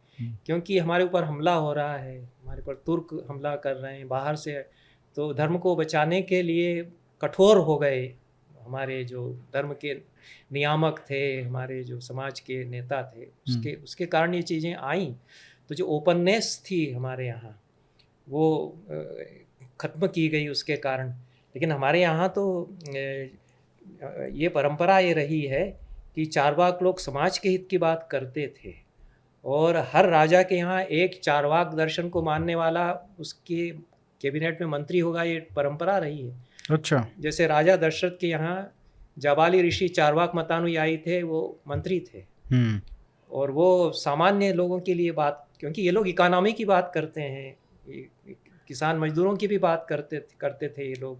क्योंकि हमारे ऊपर हमला हो रहा है, हमारे ऊपर तुर्क हमला कर रहे हैं बाहर से। तो धर्म को बचाने के लिए कठोर हो गए हमारे जो धर्म के नियामक थे, हमारे जो समाज के नेता थे, उसके कारण ये चीज़ें आईं। तो जो ओपननेस थी हमारे यहाँ वो ख़त्म की गई उसके कारण। लेकिन हमारे यहाँ तो ये परंपरा ये रही है कि चारवाक लोग समाज के हित की बात करते थे, और हर राजा के यहाँ एक चारवाक दर्शन को मानने वाला उसके कैबिनेट में मंत्री होगा, ये परंपरा रही है। अच्छा। जैसे राजा दशरथ के यहाँ जाबाली ऋषि चारवाक मतानुयायी थे, वो मंत्री थे, और वो सामान्य लोगों के लिए बात, क्योंकि ये लोग इकोनॉमी की बात करते हैं, किसान मजदूरों की भी बात करते थे ये लोग।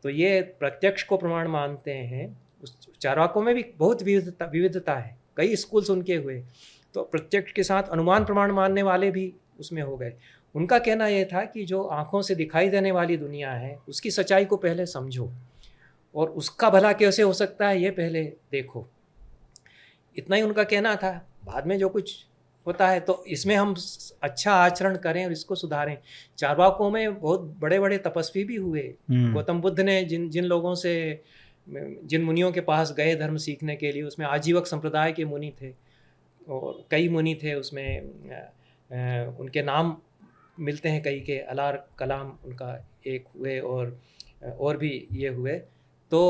तो ये प्रत्यक्ष को प्रमाण मानते हैं। उस चारवाकों में भी बहुत विविधता है, कई स्कूल्स उनके हुए। तो प्रत्यक्ष के साथ अनुमान प्रमाण मानने वाले भी उसमें हो गए। उनका कहना यह था कि जो आँखों से दिखाई देने वाली दुनिया है उसकी सच्चाई को पहले समझो, और उसका भला कैसे हो सकता है ये पहले देखो। इतना ही उनका कहना था। बाद में जो कुछ होता है तो इसमें हम अच्छा आचरण करें और इसको सुधारें। चारवाकों में बहुत बड़े बड़े तपस्वी भी हुए। गौतम बुद्ध ने जिन लोगों से, जिन मुनियों के पास गए धर्म सीखने के लिए, उसमें आजीवक संप्रदाय के मुनि थे और कई मुनि थे उसमें। उनके नाम मिलते हैं कई के, अलार कलाम उनका एक हुए और भी ये हुए। तो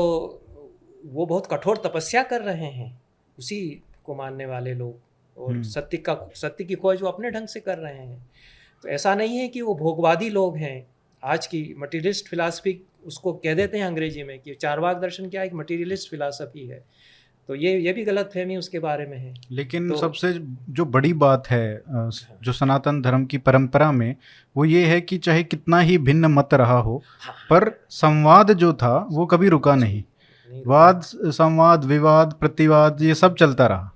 वो बहुत कठोर तपस्या कर रहे हैं, उसी को मानने वाले लोग, और सत्य की खोज वो अपने ढंग से कर रहे हैं। तो ऐसा नहीं है कि वो भोगवादी लोग हैं। आज की मटीरियलिस्ट फिलासफी उसको कह देते हैं अंग्रेजी में कि चारवाक दर्शन क्या एक मटीरियलिस्ट फिलासफी है। तो ये भी गलत फहमी उसके बारे में है। लेकिन सबसे जो बड़ी बात है जो सनातन धर्म की परंपरा में, वो ये है कि चाहे कितना ही भिन्न मत रहा हो, पर संवाद जो था वो कभी रुका नहीं। वाद संवाद विवाद प्रतिवाद ये सब चलता रहा,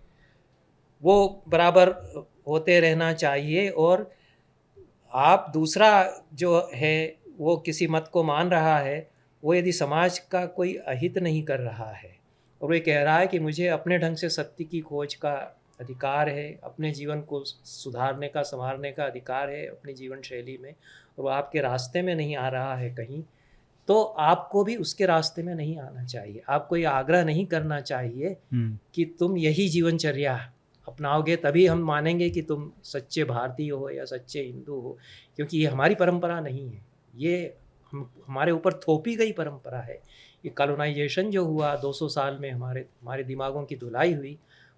वो बराबर होते रहना चाहिए। और आप दूसरा जो है वो किसी मत को मान रहा है, वो यदि समाज का कोई अहित नहीं कर रहा है और वो कह रहा है कि मुझे अपने ढंग से सत्य की खोज का अधिकार है, अपने जीवन को सुधारने का, संवारने का अधिकार है अपनी जीवन शैली में, और वो आपके रास्ते में नहीं आ रहा है कहीं, तो आपको भी उसके रास्ते में नहीं आना चाहिए। आपको ये आग्रह नहीं करना चाहिए कि तुम यही जीवनचर्या अपनाओगे तभी हम मानेंगे कि तुम सच्चे भारतीय हो या सच्चे हिंदू हो, क्योंकि ये हमारी परंपरा नहीं है, ये हमारे ऊपर थोपी गई परंपरा है। ये कॉलोनाइजेशन जो हुआ 200 साल में, हमारे दिमागों की धुलाई हुई,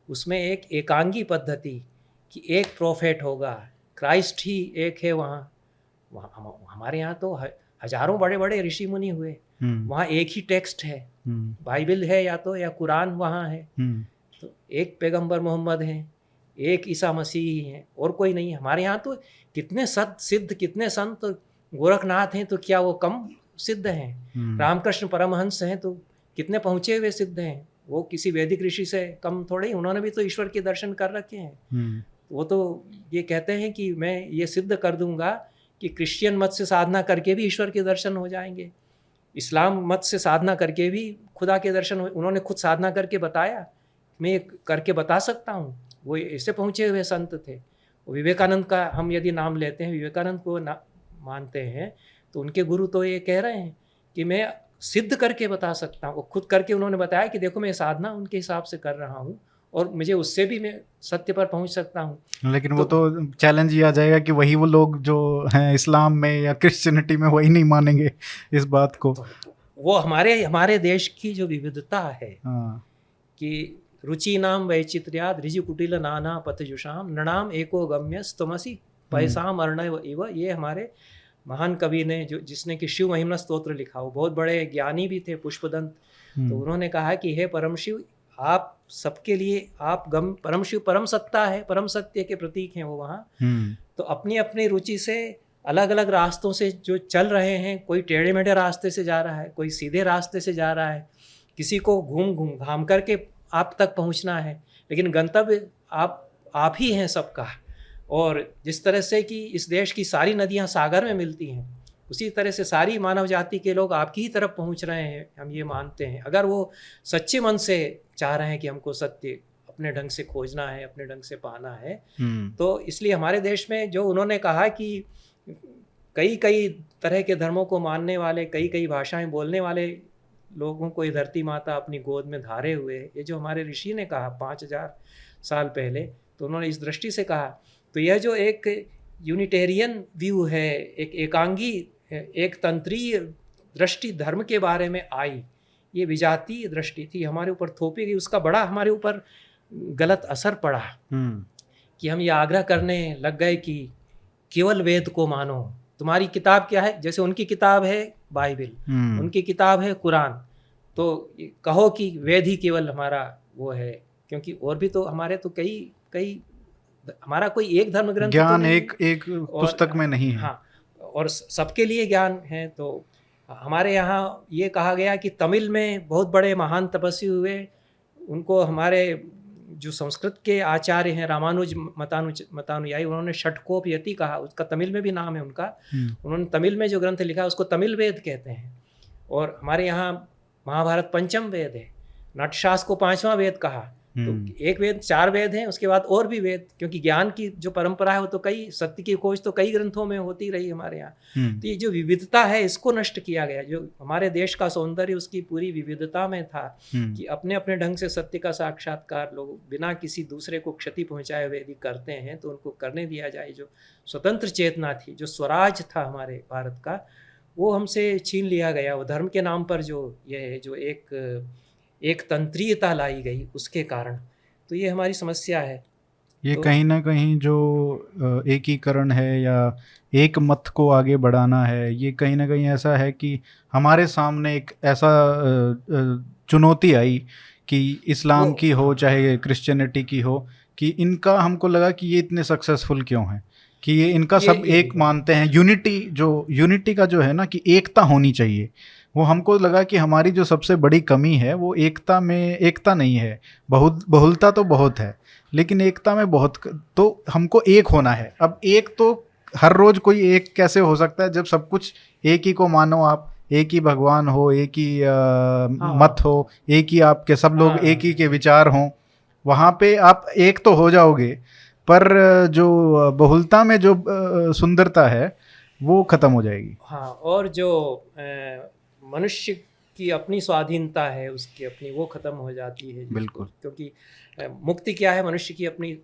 उसमें एक एकांगी पद्धति कि एक प्रोफेट होगा, क्राइस्ट ही एक है। वहाँ हमारे यहाँ तो हजारों बड़े बड़े ऋषि मुनि हुए, वहाँ एक ही टेक्स्ट है, बाइबल है या कुरान वहाँ है, तो एक पैगंबर मोहम्मद हैं, एक ईसा मसीह हैं, और कोई नहीं। हमारे यहाँ तो कितने सिद्ध कितने संत, गोरखनाथ हैं तो क्या वो कम सिद्ध हैं? रामकृष्ण परमहंस हैं तो कितने पहुँचे हुए सिद्ध हैं, वो किसी वैदिक ऋषि से कम थोड़े ही, उन्होंने भी तो ईश्वर के दर्शन कर रखे हैं। वो तो ये कहते हैं कि मैं ये सिद्ध कर दूंगा कि क्रिश्चियन मत से साधना करके भी ईश्वर के दर्शन हो जाएंगे, इस्लाम मत से साधना करके भी खुदा के दर्शन हो। उन्होंने खुद साधना करके बताया, मैं ये करके बता सकता हूँ। वो ऐसे पहुँचे हुए संत थे। विवेकानंद का हम यदि नाम लेते हैं, विवेकानंद को मानते हैं, तो उनके गुरु तो ये कह रहे हैं कि मैं सिद्ध करके बता सकता हूँ। खुद करके उन्होंने बताया कि देखो मैं साधना उनके हिसाब से कर रहा हूँ और मुझे उससे भी मैं सत्य पर पहुँच सकता हूँ। लेकिन वो तो चैलेंज ये आ जाएगा कि वही वो लोग जो हैं इस्लाम में या क्रिश्चियनिटी में वही नहीं मानेंगे इस बात को। तो वो हमारे देश की जो विविधता है कि रुचि नाम वैचित्र्याद ऋजु कुटिल नाना पथजुषाम नृणाम एको गम्यस्तमसि पैसाम अर्णव इव, ये हमारे महान कवि ने जिसने कि शिव महिमा स्तोत्र लिखा, वो बहुत बड़े ज्ञानी भी थे, पुष्पदंत। तो उन्होंने कहा कि हे परम शिव, आप सबके लिए आप परम शिव परम सत्ता है, परम सत्य के प्रतीक हैं वो वहाँ। तो अपनी अपनी रुचि से अलग अलग रास्तों से जो चल रहे हैं, कोई टेढ़े मेढ़े रास्ते से जा रहा है, कोई सीधे रास्ते से जा रहा है, किसी को घूम घाम करके आप तक पहुँचना है, लेकिन गंतव्य आप ही हैं सबका। और जिस तरह से कि इस देश की सारी नदियाँ सागर में मिलती हैं, उसी तरह से सारी मानव जाति के लोग आपकी ही तरफ पहुंच रहे हैं, हम ये मानते हैं। अगर वो सच्चे मन से चाह रहे हैं कि हमको सत्य अपने ढंग से खोजना है, अपने ढंग से पाना है, तो इसलिए हमारे देश में जो उन्होंने कहा कि कई तरह के धर्मों को मानने वाले, कई भाषाएं बोलने वाले लोगों को ये धरती माता अपनी गोद में धारे हुए, ये जो हमारे ऋषि ने कहा 5000 साल पहले, तो उन्होंने इस दृष्टि से कहा। तो यह जो एक यूनिटेरियन व्यू है, एक एकांगी, एक तंत्रीय दृष्टि धर्म के बारे में आई, ये विजातीय दृष्टि थी, हमारे ऊपर थोपी गई। उसका बड़ा हमारे ऊपर गलत असर पड़ा कि हम ये आग्रह करने लग गए कि केवल वेद को मानो। तुम्हारी किताब क्या है? जैसे उनकी किताब है बाइबल, उनकी किताब है कुरान, तो कहो कि वेद ही केवल हमारा वो है, क्योंकि और भी तो हमारे तो कई हमारा कोई एक धर्म ग्रंथ ज्ञान तो एक पुस्तक में नहीं है। हाँ, और सबके लिए ज्ञान है। तो हमारे यहाँ ये कहा गया कि तमिल में बहुत बड़े महान तपस्वी हुए, उनको हमारे जो संस्कृत के आचार्य हैं रामानुज मतानुयायी, उन्होंने षटकोपयति कहा, उसका तमिल में भी नाम है उनका। उन्होंने तमिल में जो ग्रंथ लिखा उसको तमिल वेद कहते हैं। और हमारे यहाँ महाभारत पंचम वेद है, नाट्यशास्त्र को 5वां वेद कहा। तो एक वेद 4 वेद हैं, उसके बाद और भी वेद, क्योंकि ज्ञान की जो परंपरा है वो तो सत्य की खोज तो कई ग्रंथों में होती रही हमारे यहाँ। तो ये जो विविधता है इसको नष्ट किया गया। जो हमारे देश का सौंदर्य उसकी पूरी विविधता में था कि अपने अपने ढंग से सत्य का साक्षात्कार लोग बिना किसी दूसरे को क्षति पहुंचाए हुए यदि करते हैं तो उनको करने दिया जाए। जो स्वतंत्र चेतना थी, जो स्वराज था हमारे भारत का, वो हमसे छीन लिया गया। वो धर्म के नाम पर जो एक तंत्रीयता लाई गई, उसके कारण तो ये हमारी समस्या है। ये तो कहीं ना कहीं जो एकीकरण है या एक मत को आगे बढ़ाना है, ये कहीं ना कहीं ऐसा है कि हमारे सामने एक ऐसा चुनौती आई कि इस्लाम की हो चाहे क्रिश्चियनिटी की हो, कि इनका हमको लगा कि ये इतने सक्सेसफुल क्यों हैं, कि ये इनका सब एक मानते हैं। यूनिटी का जो है ना कि एकता होनी चाहिए, वो हमको लगा कि हमारी जो सबसे बड़ी कमी है वो एकता नहीं है। बहुलता तो बहुत है, लेकिन एकता में बहुत, तो हमको एक होना है। अब एक तो हर रोज कोई एक कैसे हो सकता है जब सब कुछ एक ही को मानो, आप एक ही भगवान हो, एक ही हाँ। मत हो, एक ही आपके सब लोग हाँ। एक ही के विचार हों, वहाँ पे आप एक तो हो जाओगे, पर जो बहुलता में जो सुंदरता है वो खत्म हो जाएगी। हाँ, और जो मनुष्य की अपनी स्वाधीनता है, उसकी अपनी, वो खत्म हो जाती है। बिल्कुल। क्योंकि मुक्ति क्या है? मनुष्य की अपनी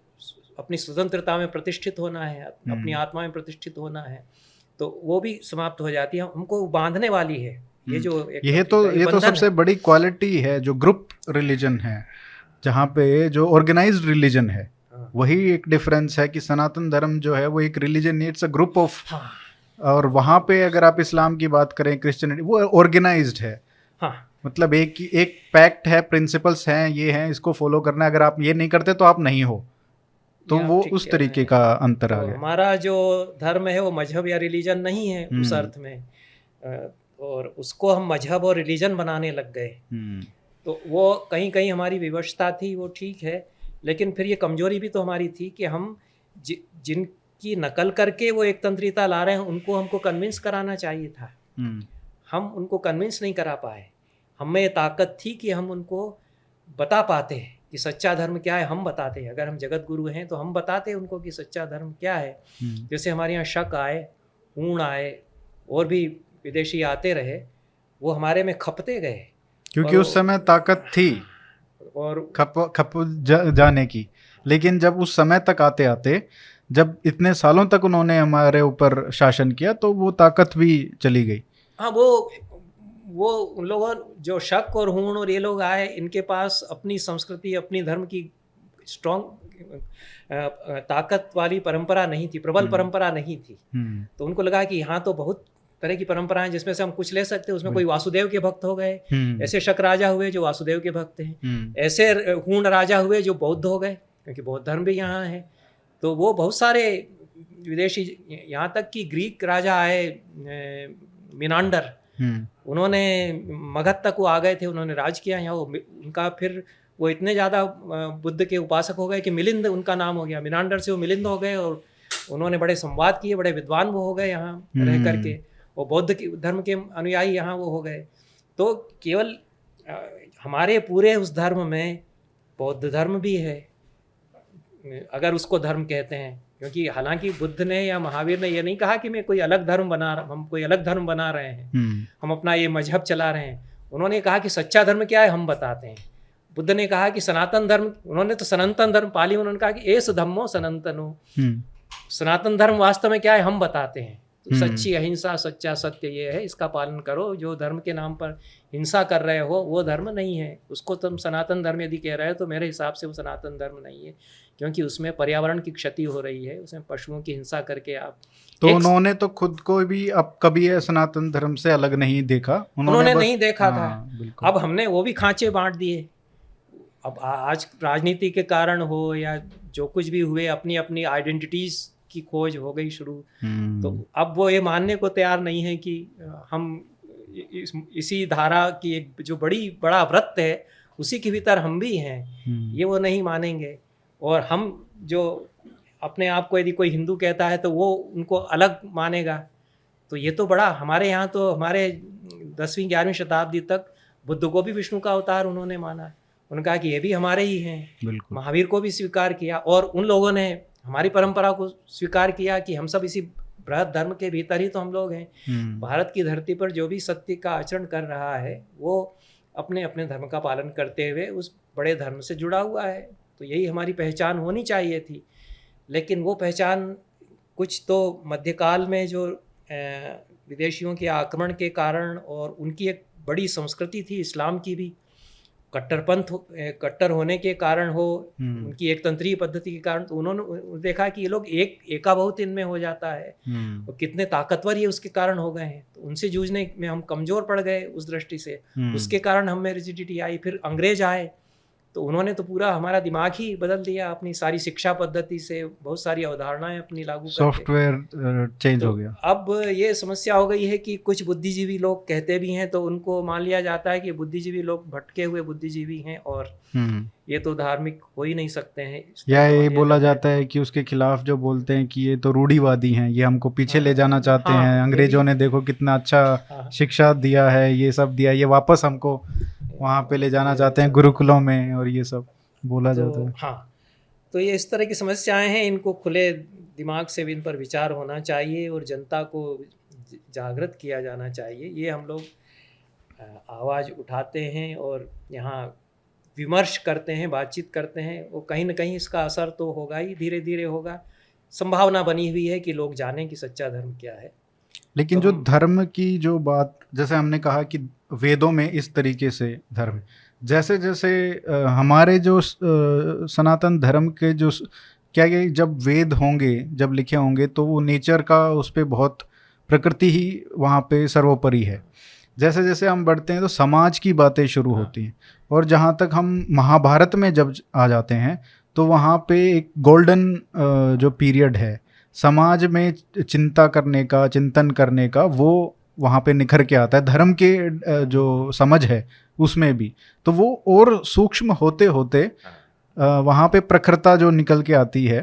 अपनी स्वतंत्रता में प्रतिष्ठित होना है, अपनी आत्मा में प्रतिष्ठित होना है, तो वो भी समाप्त हो जाती है। हमको बांधने वाली है ये जो एक ये तो बंधन सबसे है। बड़ी क्वालिटी है जो ग्रुप रिलीजन है, जहाँ पे जो ऑर्गेनाइज्ड रिलीजन है, हाँ। वही एक डिफरेंस है कि सनातन धर्म जो है वो एक religion, it's a group of. हाँ। और वहाँ पे अगर आप इस्लाम की बात करें, क्रिश्चियनिटी, वो ऑर्गेनाइज्ड है। हाँ। मतलब एक पैक्ट है, प्रिंसिपल्स हैं, ये हैं, इसको फॉलो करना है, अगर आप ये नहीं करते तो आप नहीं हो। तो ये आप वो ठीक उस कह रहे तरीके हैं। का अंतर आ तो गया। हमारा जो धर्म है वो मजहब या रिलीजन नहीं है उस अर्थ में, और उसको हम मजहब और रिलीजन बनाने लग गए। तो वो कहीं कहीं हमारी विवशता थी, वो ठीक है, लेकिन फिर ये कमजोरी भी तो हमारी थी कि हम जिनकी नकल करके वो एक तंत्रिता ला रहे हैं उनको हमको कन्विंस कराना चाहिए था। हम उनको कन्विंस नहीं करा पाए। हम में ये ताकत थी कि हम उनको बता पाते हैं कि सच्चा धर्म क्या है, हम बताते हैं। अगर हम जगत गुरु हैं तो हम बताते हैं उनको कि सच्चा धर्म क्या है। जैसे हमारे यहाँ शक आए, ऊण आए, और भी विदेशी आते रहे, वो हमारे में खपते गए, क्योंकि उस समय ताकत थी और खप जाने की। लेकिन जब उस समय तक आते आते, जब इतने सालों तक उन्होंने हमारे ऊपर शासन किया, तो वो ताकत भी चली गई। हाँ, वो उन लोगों, जो शक और हूण और ये लोग आए, इनके पास अपनी संस्कृति, अपनी धर्म की स्ट्रॉन्ग ताकत वाली परंपरा नहीं थी, प्रबल परंपरा नहीं थी। तो उनको लगा कि यहाँ तो बहुत तरह की परंपराएं जिसमें से हम कुछ ले सकते हैं। उसमें कोई वासुदेव के भक्त हो गए, ऐसे शक राजा हुए जो वासुदेव के भक्त हैं, ऐसे हूण राजा हुए जो बौद्ध हो गए, क्योंकि बौद्ध धर्म भी यहाँ है। तो वो बहुत सारे विदेशी, यहाँ तक कि ग्रीक राजा आए, मिनांडर, उन्होंने मगध तक वो आ गए थे, उन्होंने राज किया यहाँ। उनका फिर वो इतने ज़्यादा बुद्ध के उपासक हो गए कि मिलिंद उनका नाम हो गया। मिनांडर से वो मिलिंद हो गए, और उन्होंने बड़े संवाद किए, बड़े विद्वान वो हो गए यहाँ रह करके, और बौद्ध धर्म के अनुयायी यहाँ वो हो गए। तो केवल हमारे पूरे उस धर्म में बौद्ध धर्म भी है, अगर उसको धर्म कहते हैं, क्योंकि हालांकि बुद्ध ने या महावीर ने ये नहीं कहा कि मैं कोई अलग धर्म हम कोई अलग धर्म बना रहे हैं, हम अपना ये मजहब चला रहे हैं। उन्होंने कहा कि सच्चा धर्म क्या है हम बताते हैं। बुद्ध ने कहा कि सनातन धर्म, उन्होंने तो सनातन धर्म, पाली में उन्होंने कहा कि एस धम्मो सनातनो, सनातन धर्म वास्तव में क्या है हम बताते हैं। तो सच्ची अहिंसा, सच्चा सत्य ये है, इसका पालन करो। जो धर्म के नाम पर हिंसा कर रहे हो वो धर्म नहीं है, उसको तुम सनातन धर्म यदि कह रहे हो तो मेरे हिसाब से वो सनातन धर्म नहीं है, क्योंकि उसमें पर्यावरण की क्षति हो रही है, उसमें पशुओं की हिंसा करके आप। तो उन्होंने तो खुद को भी अब कभी सनातन धर्म से अलग नहीं देखा, उन्होंने नहीं देखा था। अब हमने वो भी खांचे बांट दिए। अब आज राजनीति के कारण हो या जो कुछ भी हुए, अपनी अपनी आइडेंटिटीज की खोज हो गई शुरू। तो अब वो ये मानने को तैयार नहीं है कि हम इसी धारा की एक जो बड़ा व्रत है उसी के भीतर हम भी हैं, ये वो नहीं मानेंगे। और हम जो अपने आप को यदि कोई हिंदू कहता है तो वो उनको अलग मानेगा। तो ये तो बड़ा, हमारे यहाँ तो हमारे 10वीं 11वीं शताब्दी तक बुद्ध को भी विष्णु का अवतार उन्होंने माना, उन्होंने कहा कि ये भी हमारे ही हैं। महावीर को भी स्वीकार किया, और उन लोगों ने हमारी परंपरा को स्वीकार किया कि हम सब इसी बृहद धर्म के भीतर ही तो हम लोग हैं। भारत की धरती पर जो भी सत्य का आचरण कर रहा है वो अपने अपने धर्म का पालन करते हुए उस बड़े धर्म से जुड़ा हुआ है। तो यही हमारी पहचान होनी चाहिए थी। लेकिन वो पहचान कुछ तो मध्यकाल में जो विदेशियों के आक्रमण के कारण, और उनकी एक बड़ी संस्कृति थी इस्लाम की भी, कट्टर होने के कारण हो, उनकी एक तंत्रीय पद्धति के कारण, तो उन्होंने देखा कि ये लोग एका बहुत इनमें हो जाता है, और कितने ताकतवर ये उसके कारण हो गए हैं। तो उनसे जूझने में हम कमजोर पड़ गए उस दृष्टि से, उसके कारण हम में रिजिडिटी आई। फिर अंग्रेज आए, तो उन्होंने तो पूरा हमारा दिमाग ही बदल दिया, अपनी सारी शिक्षा पद्धति से बहुत सारी अवधारणाएं अपनी लागू करके। सॉफ्टवेयर चेंज हो गया। अब ये समस्या हो गई है कि कुछ बुद्धिजीवी लोग कहते भी हैं तो उनको मान लिया जाता है कि बुद्धिजीवी लोग भटके हुए बुद्धिजीवी हैं और ये तो धार्मिक हो ही नहीं सकते हैं। या ये बोला जाता है कि उसके खिलाफ जो बोलते हैं कि ये तो रूढ़िवादी हैं, ये हमको पीछे ले जाना चाहते हैं, अंग्रेजों ने देखो कितना अच्छा शिक्षा दिया है, ये सब दिया, ये वापस हमको वहाँ पे ले जाना चाहते हैं गुरुकुलों में, और ये सब बोला जाता है। हाँ, तो ये इस तरह की समस्याएं हैं, इनको खुले दिमाग से भी इन पर विचार होना चाहिए और जनता को जागृत किया जाना चाहिए। ये हम लोग आवाज़ उठाते हैं और यहाँ विमर्श करते हैं, बातचीत करते हैं, वो कहीं ना कहीं इसका असर तो होगा ही, धीरे धीरे होगा। संभावना बनी हुई है कि लोग जानें कि सच्चा धर्म क्या है। लेकिन जो धर्म की जो बात, जैसे हमने कहा कि वेदों में इस तरीके से धर्म, जैसे जैसे हमारे जो सनातन धर्म के जो क्या ये जब वेद होंगे, जब लिखे होंगे, तो वो नेचर का उस पर बहुत, प्रकृति ही वहाँ पे सर्वोपरि है। जैसे जैसे हम बढ़ते हैं तो समाज की बातें शुरू होती हैं, और जहाँ तक हम महाभारत में जब आ जाते हैं तो वहाँ पे एक गोल्डन जो पीरियड है समाज में चिंता करने का, चिंतन करने का, वो वहाँ पे निखर के आता है। धर्म के जो समझ है उसमें भी, तो वो और सूक्ष्म होते होते वहाँ पे प्रखरता जो निकल के आती है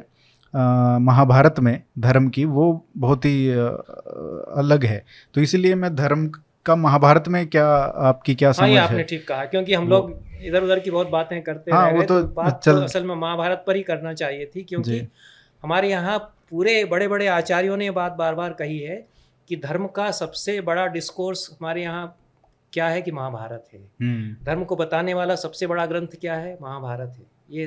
महाभारत में धर्म की, वो बहुत ही अलग है। तो इसीलिए मैं धर्म का महाभारत में क्या, आपकी क्या समझ है? आपने ठीक कहा, क्योंकि हम लोग इधर उधर की बहुत बातें करते हैं। वो तो बात तो असल में महाभारत पर ही करना चाहिए थी, क्योंकि हमारे यहाँ पूरे बड़े बड़े आचार्यों ने ये बात बार बार कही है कि धर्म का सबसे बड़ा डिस्कोर्स हमारे यहाँ क्या है कि महाभारत है। धर्म को बताने वाला सबसे बड़ा ग्रंथ क्या है? महाभारत है। ये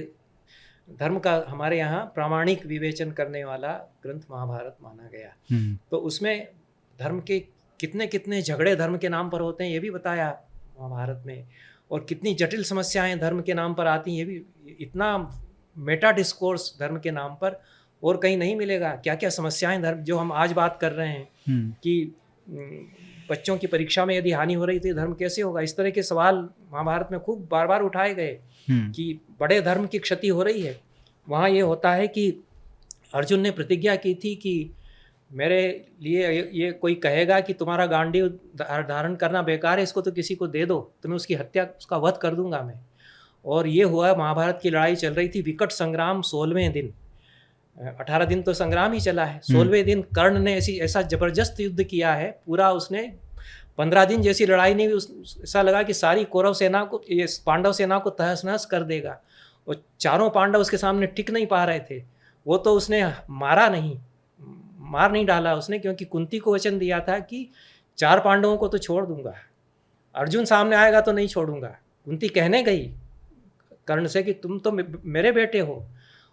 धर्म का हमारे यहाँ प्रामाणिक विवेचन करने वाला ग्रंथ महाभारत माना गया। तो उसमें धर्म के कितने कितने झगड़े धर्म के नाम पर होते हैं ये भी बताया महाभारत में, और कितनी जटिल समस्याएं धर्म के नाम पर आती हैं ये भी। इतना मेटा डिस्कोर्स धर्म के नाम पर और कहीं नहीं मिलेगा। क्या क्या समस्याएं धर्म, जो हम आज बात कर रहे हैं कि बच्चों की परीक्षा में यदि हानि हो रही थी धर्म कैसे होगा, इस तरह के सवाल महाभारत में खूब बार बार उठाए गए कि बड़े धर्म की क्षति हो रही है। वहाँ ये होता है कि अर्जुन ने प्रतिज्ञा की थी कि मेरे लिए ये कोई कहेगा कि तुम्हारा गांडीव धारण करना बेकार है, इसको तो किसी को दे दो, तो मैं उसकी हत्या, उसका वध कर दूंगा मैं। और ये हुआ, महाभारत की लड़ाई चल रही थी, विकट संग्राम 16वें दिन, 18 दिन तो संग्राम ही चला है, 16वें दिन कर्ण ने ऐसा जबरदस्त युद्ध किया है पूरा। उसने 15 दिन जैसी लड़ाई नहीं हुई, ऐसा लगा कि सारी कौरव सेना को, ये पांडव सेना को तहस नहस कर देगा। और चारों पांडव उसके सामने टिक नहीं पा रहे थे। वो तो उसने मार नहीं डाला उसने, क्योंकि कुंती को वचन दिया था कि 4 पांडवों को तो छोड़ दूंगा, अर्जुन सामने आएगा तो नहीं छोड़ूंगा। कुंती कहने गई कर्ण से कि तुम तो मेरे बेटे हो,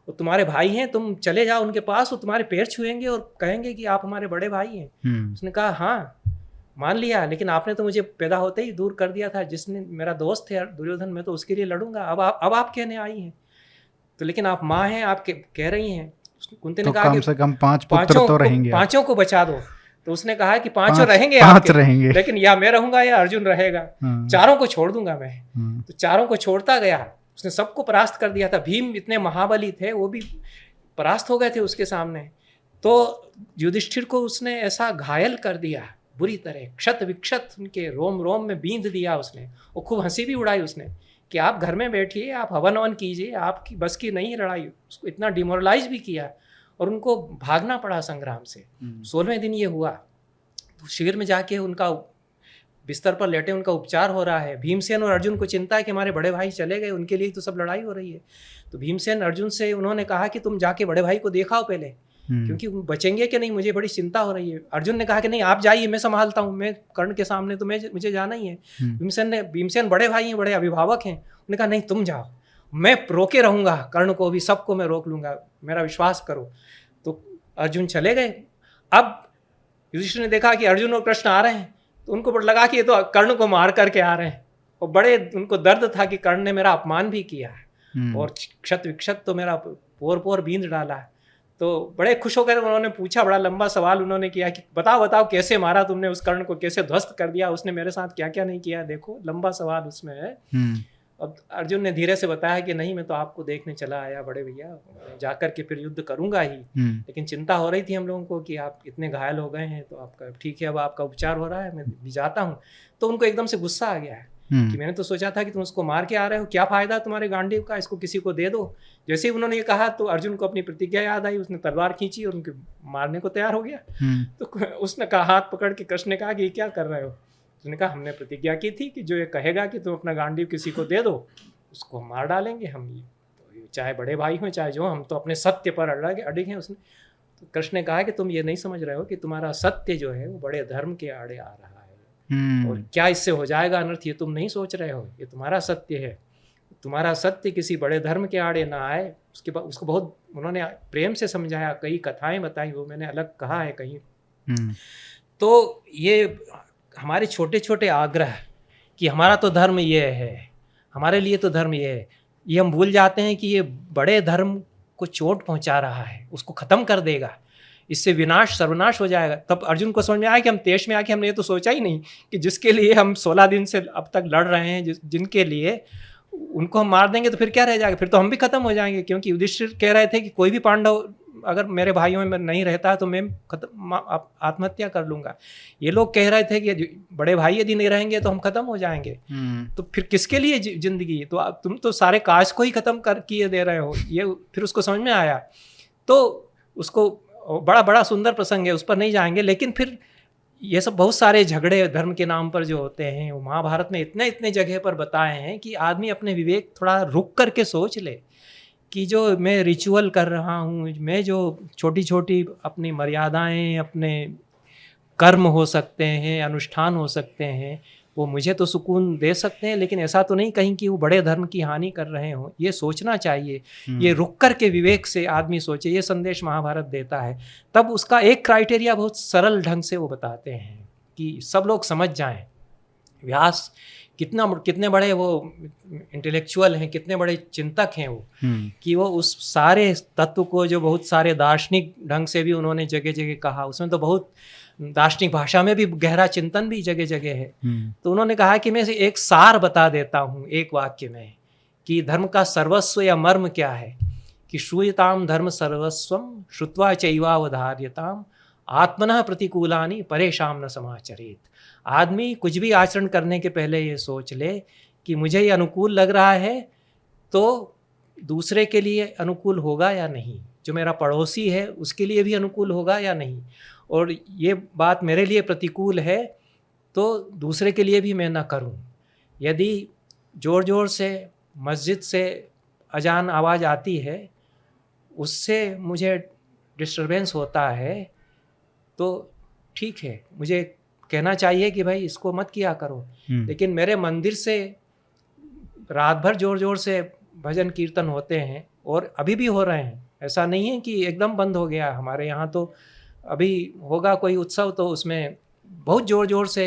वो तुम्हारे भाई हैं, तुम चले जाओ उनके पास, वो तुम्हारे पैर छुएंगे और कहेंगे कि आप हमारे बड़े भाई हैं। उसने कहा हाँ मान लिया, लेकिन आपने तो मुझे पैदा होते ही दूर कर दिया था, जिसने मेरा दोस्त है दुर्योधन, मैं तो उसके लिए लड़ूंगा। अब आप कहने आई हैं तो, लेकिन आप माँ हैं, आप कह रही हैं। कुंती ने कहा कम से कम 5 पुत्र तो रहेंगे, 5 को बचा दो। तो उसने कहा कि 5 रहेंगे, लेकिन या मैं रहूंगा या अर्जुन रहेगा, 4 को छोड़ दूंगा मैं। तो 4 को छोड़ता गया, उसने सबको परास्त कर दिया था। भीम इतने महाबली थे, वो भी परास्त हो गए थे उसके सामने। तो युधिष्ठिर को उसने ऐसा घायल कर दिया बुरी तरह, क्षत विक्षत उनके रोम रोम में बींध दिया उसने। वो खूब हंसी भी उड़ाई उसने कि आप घर में बैठिए, आप हवन वन कीजिए, आपकी बस की नहीं लड़ाई। उसको इतना डिमोरलाइज भी किया और उनको भागना पड़ा संग्राम से। 16वें दिन ये हुआ, तो शिविर में जाके उनका बिस्तर पर लेटे उनका उपचार हो रहा है। भीमसेन और अर्जुन को चिंता है कि हमारे बड़े भाई चले गए, उनके लिए तो सब लड़ाई हो रही है। तो भीमसेन अर्जुन से उन्होंने कहा कि तुम जाके बड़े भाई को दिखाओ पहले, क्योंकि बचेंगे कि नहीं, मुझे बड़ी चिंता हो रही है। अर्जुन ने कहा कि नहीं आप जाइए, मैं संभालता हूँ, मैं कर्ण के सामने तो मुझे जाना ही है। भीमसेन बड़े भाई हैं, बड़े अभिभावक हैं, उन्होंने कहा नहीं तुम जाओ, मैं रोके रहूँगा, कर्ण को भी सबको मैं रोक लूँगा, मेरा विश्वास करो। तो अर्जुन चले गए। अब युधिष्ठिर ने देखा कि अर्जुन और कृष्ण आ रहे हैं, तो उनको बड़ा लगा कि ये तो कर्ण को मार करके आ रहे हैं, और बड़े उनको दर्द था कि कर्ण ने मेरा अपमान भी किया और क्षत विक्षत तो मेरा पोर पोर बींद डाला। तो बड़े खुश होकर उन्होंने पूछा, बड़ा लंबा सवाल उन्होंने किया कि बताओ कैसे मारा तुमने उस कर्ण को, कैसे ध्वस्त कर दिया उसने, मेरे साथ क्या क्या नहीं किया, देखो लंबा सवाल उसमें है। अब अर्जुन ने धीरे से बताया कि नहीं, मैं तो आपको देखने चला आया बड़े भैया, मैं जाकर के फिर युद्ध करूंगा ही, लेकिन चिंता हो रही थी हम लोगों को कि आप इतने घायल हो गए हैं, तो आपका ठीक है, अब आपका उपचार हो रहा है, मैं भी जाता हूँ। तो उनको एकदम से गुस्सा आ गया है कि मैंने तो सोचा था कि तुम उसको मार के आ रहे हो, क्या फायदा तुम्हारे गांडीव का, इसको किसी को दे दो। जैसे ही उन्होंने ये कहा तो अर्जुन को अपनी प्रतिज्ञा याद आई, उसने तलवार खींची और उनके मारने को तैयार हो गया। तो उसने कहा, हाथ पकड़ के कृष्ण ने कहा कि ये क्या कर रहे हो? उसने कहा हमने प्रतिज्ञा की थी कि जो ये कहेगा कि तुम अपना गांडीव किसी को दे दो, उसको मार डालेंगे हम, तो चाहे बड़े भाई हों चाहे जो, हम तो अपने सत्य पर अड़िग हैं। उसने तो कृष्ण ने कहा कि तुम ये नहीं समझ रहे हो कि तुम्हारा सत्य जो है वो बड़े धर्म के आड़े आ रहा है, और क्या इससे हो जाएगा अनर्थ, ये तुम नहीं सोच रहे हो, ये तुम्हारा सत्य है। तुम्हारा सत्य किसी बड़े धर्म के आड़े ना आए। उसके बाद उसको बहुत उन्होंने प्रेम से समझाया, कई कथाएं बताई, वो मैंने अलग कहा है कहीं। तो ये हमारे छोटे छोटे आग्रह कि हमारा तो धर्म ये है, हमारे लिए तो धर्म ये है, ये हम भूल जाते हैं कि ये बड़े धर्म को चोट पहुंचा रहा है, उसको ख़त्म कर देगा, इससे विनाश सर्वनाश हो जाएगा। तब अर्जुन को समझ में आया कि हम तेज में आके हमने ये तो सोचा ही नहीं कि जिसके लिए हम 16 दिन से अब तक लड़ रहे हैं, जिनके लिए, उनको हम मार देंगे तो फिर क्या रह जाएगा, फिर तो हम भी खत्म हो जाएंगे। क्योंकि युधिष्ठिर कह रहे थे कि कोई भी पांडव अगर मेरे भाइयों में नहीं रहता तो मैं आत्महत्या कर लूँगा। ये लोग कह रहे थे कि बड़े भाई यदि नहीं रहेंगे तो हम खत्म हो जाएंगे। तो फिर किसके लिए जिंदगी? तो तुम तो सारे काज को ही खत्म कर किए दे रहे हो। ये फिर उसको समझ में आया। तो उसको बड़ा बड़ा सुंदर प्रसंग है, उस पर नहीं जाएंगे। लेकिन फिर ये सब बहुत सारे झगड़े धर्म के नाम पर जो होते हैं, वो महाभारत में इतने इतने जगह पर बताए हैं कि आदमी अपने विवेक थोड़ा रुक करके सोच ले कि जो मैं रिचुअल कर रहा हूँ, मैं जो छोटी छोटी अपनी मर्यादाएं, अपने कर्म हो सकते हैं, अनुष्ठान हो सकते हैं, वो मुझे तो सुकून दे सकते हैं, लेकिन ऐसा तो नहीं कहीं कि वो बड़े धर्म की हानि कर रहे हों। ये सोचना चाहिए, ये रुक कर के विवेक से आदमी सोचे। ये संदेश महाभारत देता है। तब उसका एक क्राइटेरिया बहुत सरल ढंग से वो बताते हैं कि सब लोग समझ जाएं। व्यास कितने बड़े वो इंटेलेक्चुअल हैं, कितने बड़े चिंतक हैं वो, कि वो उस सारे तत्व को जो बहुत सारे दार्शनिक ढंग से भी उन्होंने जगह जगह कहा, उसमें तो बहुत दार्शनिक भाषा में भी गहरा चिंतन भी जगह जगह है। तो उन्होंने कहा कि मैं एक सार बता देता हूँ एक वाक्य में कि धर्म का सर्वस्व या मर्म क्या है, कि श्रूयताम धर्म सर्वस्वम श्रुत्वा चैवावधार्यताम आत्मनः प्रतिकूलानि परेशान न समाचरेत। आदमी कुछ भी आचरण करने के पहले ये सोच ले कि मुझे ये अनुकूल लग रहा है तो दूसरे के लिए अनुकूल होगा या नहीं, जो मेरा पड़ोसी है उसके लिए भी अनुकूल होगा या नहीं, और ये बात मेरे लिए प्रतिकूल है तो दूसरे के लिए भी मैं ना करूं। यदि ज़ोर ज़ोर से मस्जिद से अजान आवाज़ आती है, उससे मुझे डिस्टरबेंस होता है, तो ठीक है, मुझे कहना चाहिए कि भाई इसको मत किया करो। लेकिन मेरे मंदिर से रात भर ज़ोर ज़ोर से भजन कीर्तन होते हैं, और अभी भी हो रहे हैं, ऐसा नहीं है कि एकदम बंद हो गया। हमारे यहाँ तो अभी होगा कोई उत्सव तो उसमें बहुत ज़ोर ज़ोर से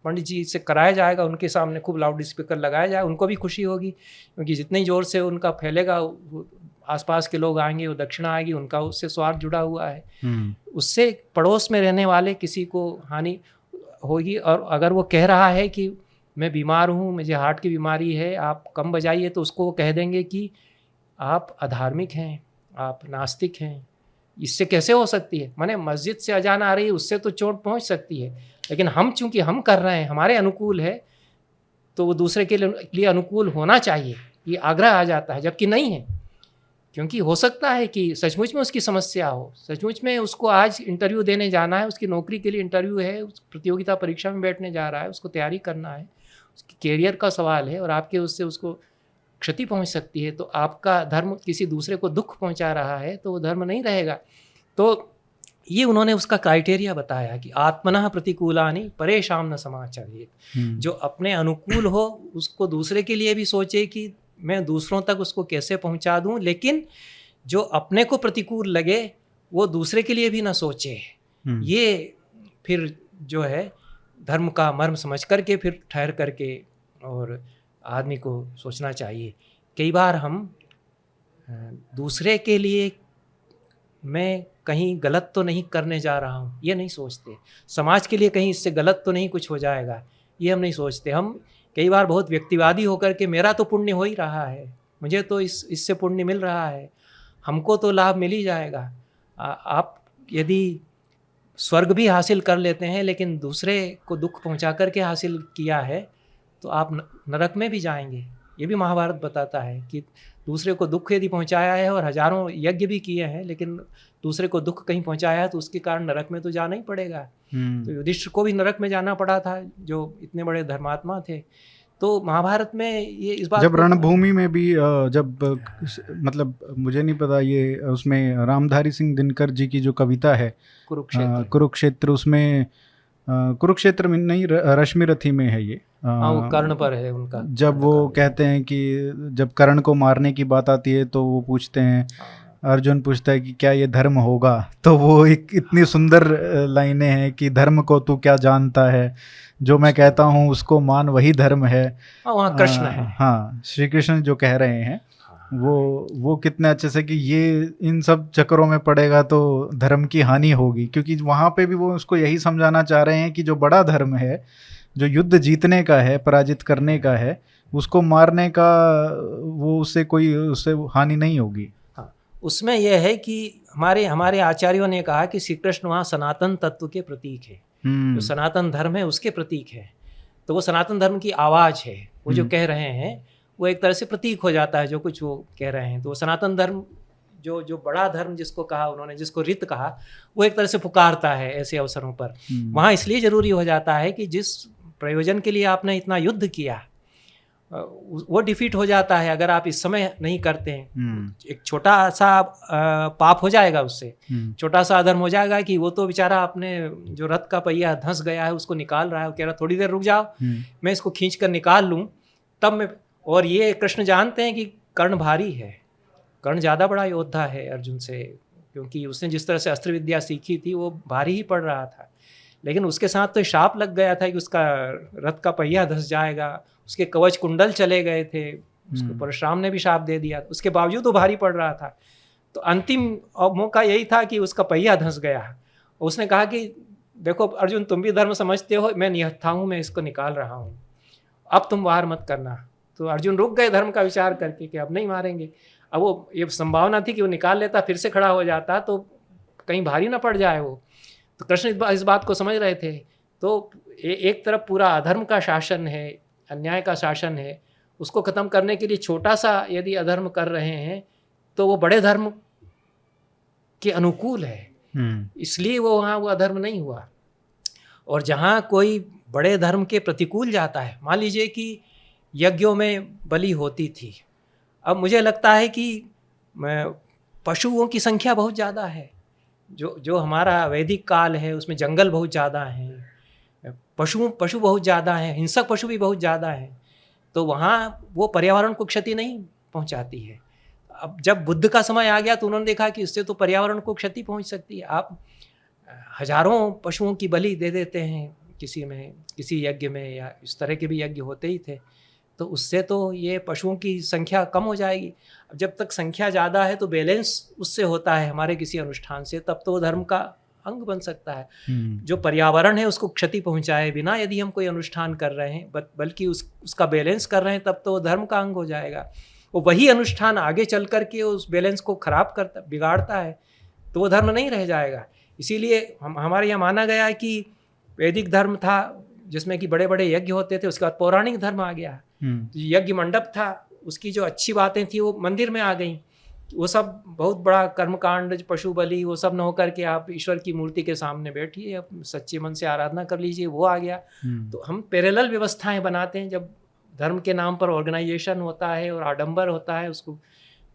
पंडित जी से कराया जाएगा, उनके सामने खूब लाउड स्पीकर लगाया जाए, उनको भी खुशी होगी, क्योंकि जितनी ज़ोर से उनका फैलेगा आसपास के लोग आएंगे, वो दक्षिणा आएगी, उनका उससे स्वार्थ जुड़ा हुआ है, उससे पड़ोस में रहने वाले किसी को हानि होगी। और अगर वो कह रहा है कि मैं बीमार हूँ, मुझे हार्ट की बीमारी है, आप कम बजाइए, तो उसको वो कह देंगे कि आप अधार्मिक हैं, आप नास्तिक हैं। इससे कैसे हो सकती है? माने मस्जिद से अजान आ रही है, उससे तो चोट पहुँच सकती है, लेकिन हम चूँकि हम कर रहे हैं, हमारे अनुकूल है, तो वो दूसरे के लिए अनुकूल होना चाहिए, ये आग्रह आ जाता है, जबकि नहीं है। क्योंकि हो सकता है कि सचमुच में उसकी समस्या हो, सचमुच में उसको आज इंटरव्यू देने जाना है, उसकी नौकरी के लिए इंटरव्यू है, उस प्रतियोगिता परीक्षा में बैठने जा रहा है, उसको तैयारी करना है, उसकी कैरियर का सवाल है, और आपके उससे उसको क्षति पहुंच सकती है। तो आपका धर्म किसी दूसरे को दुख पहुंचा रहा है, तो वो धर्म नहीं रहेगा। तो ये उन्होंने उसका क्राइटेरिया बताया कि आत्मनः प्रतिकूलानि परेशान न समाचरेत। जो अपने अनुकूल हो उसको दूसरे के लिए भी सोचे कि मैं दूसरों तक उसको कैसे पहुंचा दूं, लेकिन जो अपने को प्रतिकूल लगे वो दूसरे के लिए भी ना सोचे। ये फिर जो है धर्म का मर्म समझ करके फिर ठहर करके और आदमी को सोचना चाहिए। कई बार हम दूसरे के लिए मैं कहीं गलत तो नहीं करने जा रहा हूँ ये नहीं सोचते, समाज के लिए कहीं इससे गलत तो नहीं कुछ हो जाएगा ये हम नहीं सोचते। हम कई बार बहुत व्यक्तिवादी होकर के मेरा तो पुण्य हो ही रहा है, मुझे तो इससे पुण्य मिल रहा है, हमको तो लाभ मिल ही जाएगा। आप यदि स्वर्ग भी हासिल कर लेते हैं लेकिन दूसरे को दुख पहुंचा करके हासिल किया है तो आप नरक में भी जाएंगे। ये भी महाभारत बताता है कि दूसरे को दुख यदि पहुंचाया है और हजारों यज्ञ भी किए हैं लेकिन दूसरे को दुख कहीं पहुंचाया है तो उसके कारण नरक में तो जाना ही पड़ेगा। तो युधिष्ठिर को भी नरक में जाना पड़ा था जो इतने बड़े धर्मात्मा थे। तो महाभारत में ये इस बात जब रणभूमि में भी जब मतलब मुझे नहीं पता ये उसमें रामधारी सिंह दिनकर जी की जो कविता है कुरुक्षेत्र, उसमें कुरुक्षेत्र में नहीं रश्मि रथी में है ये, वो कर्ण पर है उनका। जब वो कहते हैं कि जब कर्ण को मारने की बात आती है तो वो पूछते हैं, अर्जुन पूछता है कि क्या ये धर्म होगा, तो वो एक इतनी सुंदर लाइनें हैं कि धर्म को तू क्या जानता है, जो मैं कहता हूँ उसको मान वही धर्म है। वहाँ कृष्ण है। हाँ, श्री कृष्ण जो कह रहे हैं वो कितने अच्छे से कि ये इन सब चक्करों में पड़ेगा तो धर्म की हानि होगी, क्योंकि वहाँ पे भी वो उसको यही समझाना चाह रहे हैं कि जो बड़ा धर्म है, जो युद्ध जीतने का है, पराजित करने का है, उसको मारने का वो उससे हानि नहीं होगी। हाँ, उसमें यह है कि हमारे आचार्यों ने कहा कि श्री कृष्ण वहाँ सनातन तत्व के प्रतीक है, जो सनातन धर्म है उसके प्रतीक है। तो वो सनातन धर्म की आवाज़ है, वो जो कह रहे हैं वो एक तरह से प्रतीक हो जाता है जो कुछ वो कह रहे हैं। तो सनातन धर्म जो बड़ा धर्म जिसको कहा उन्होंने, जिसको रित कहा, वो एक तरह से पुकारता है ऐसे अवसरों पर। वहाँ इसलिए ज़रूरी हो जाता है कि जिस प्रयोजन के लिए आपने इतना युद्ध किया वो डिफीट हो जाता है अगर आप इस समय नहीं करते हैं। एक छोटा सा पाप हो जाएगा, उससे छोटा सा अधर्म हो जाएगा कि वो तो बेचारा अपने जो रथ का पहिया धंस गया है उसको निकाल रहा है, वो कह रहा थोड़ी देर रुक जाओ, मैं इसको खींच कर निकाल लूँ तब मैं। और ये कृष्ण जानते हैं कि कर्ण भारी है, कर्ण ज़्यादा बड़ा योद्धा है अर्जुन से, क्योंकि उसने जिस तरह से अस्त्र विद्या सीखी थी वो भारी ही पड़ रहा था। लेकिन उसके साथ तो शाप लग गया था कि उसका रथ का पहिया धंस जाएगा, उसके कवच कुंडल चले गए थे, उसको परशुराम ने भी शाप दे दिया, उसके बावजूद वो भारी पड़ रहा था। तो अंतिम मौका यही था कि उसका पहिया धंस गया। उसने कहा कि देखो अर्जुन, तुम भी धर्म समझते हो, मैं निहत्था हूँ, मैं इसको निकाल रहा हूँ, अब तुम वार मत करना। तो अर्जुन रुक गए धर्म का विचार करके कि अब नहीं मारेंगे। अब वो ये संभावना थी कि वो निकाल लेता, फिर से खड़ा हो जाता तो कहीं भारी ना पड़ जाए वो। तो कृष्ण इस बात को समझ रहे थे। तो एक तरफ पूरा अधर्म का शासन है, अन्याय का शासन है, उसको ख़त्म करने के लिए छोटा सा यदि अधर्म कर रहे हैं तो वो बड़े धर्म के अनुकूल है, इसलिए वो वहाँ वो अधर्म नहीं हुआ। और जहाँ कोई बड़े धर्म के प्रतिकूल जाता है, मान लीजिए कि यज्ञों में बलि होती थी, अब मुझे लगता है कि पशुओं की संख्या बहुत ज़्यादा है, जो हमारा वैदिक काल है उसमें जंगल बहुत ज़्यादा हैं, पशु बहुत ज़्यादा हैं, हिंसक पशु भी बहुत ज़्यादा हैं, तो वहाँ वो पर्यावरण को क्षति नहीं पहुँचाती है। अब जब बुद्ध का समय आ गया तो उन्होंने देखा कि इससे तो पर्यावरण को क्षति पहुँच सकती है। आप हजारों पशुओं की बलि दे देते हैं किसी यज्ञ में, या इस तरह के भी यज्ञ होते ही थे, तो उससे तो ये पशुओं की संख्या कम हो जाएगी। अब जब तक संख्या ज़्यादा है तो बैलेंस उससे होता है हमारे किसी अनुष्ठान से, तब तो धर्म का अंग बन सकता है। जो पर्यावरण है उसको क्षति पहुंचाए बिना यदि हम कोई अनुष्ठान कर रहे हैं बल्कि उसका बैलेंस कर रहे हैं, तब तो वो धर्म का अंग हो जाएगा। वो वही अनुष्ठान आगे चल कर के उस बैलेंस को खराब करता, बिगाड़ता है, तो वो धर्म नहीं रह जाएगा। इसीलिए हमारे यहाँ माना गया है कि वैदिक धर्म था जिसमें कि बड़े बड़े यज्ञ होते थे, उसके बाद पौराणिक धर्म आ गया। यज्ञ मंडप था, उसकी जो अच्छी बातें थी वो मंदिर में आ गई। वो सब बहुत बड़ा कर्मकांड, पशु बलि, वो सब न होकर के आप ईश्वर की मूर्ति के सामने बैठिए, आप सच्चे मन से आराधना कर लीजिए, वो आ गया। तो हम पैरेलल व्यवस्थाएं बनाते हैं। जब धर्म के नाम पर ऑर्गेनाइजेशन होता है और आडंबर होता है, उसको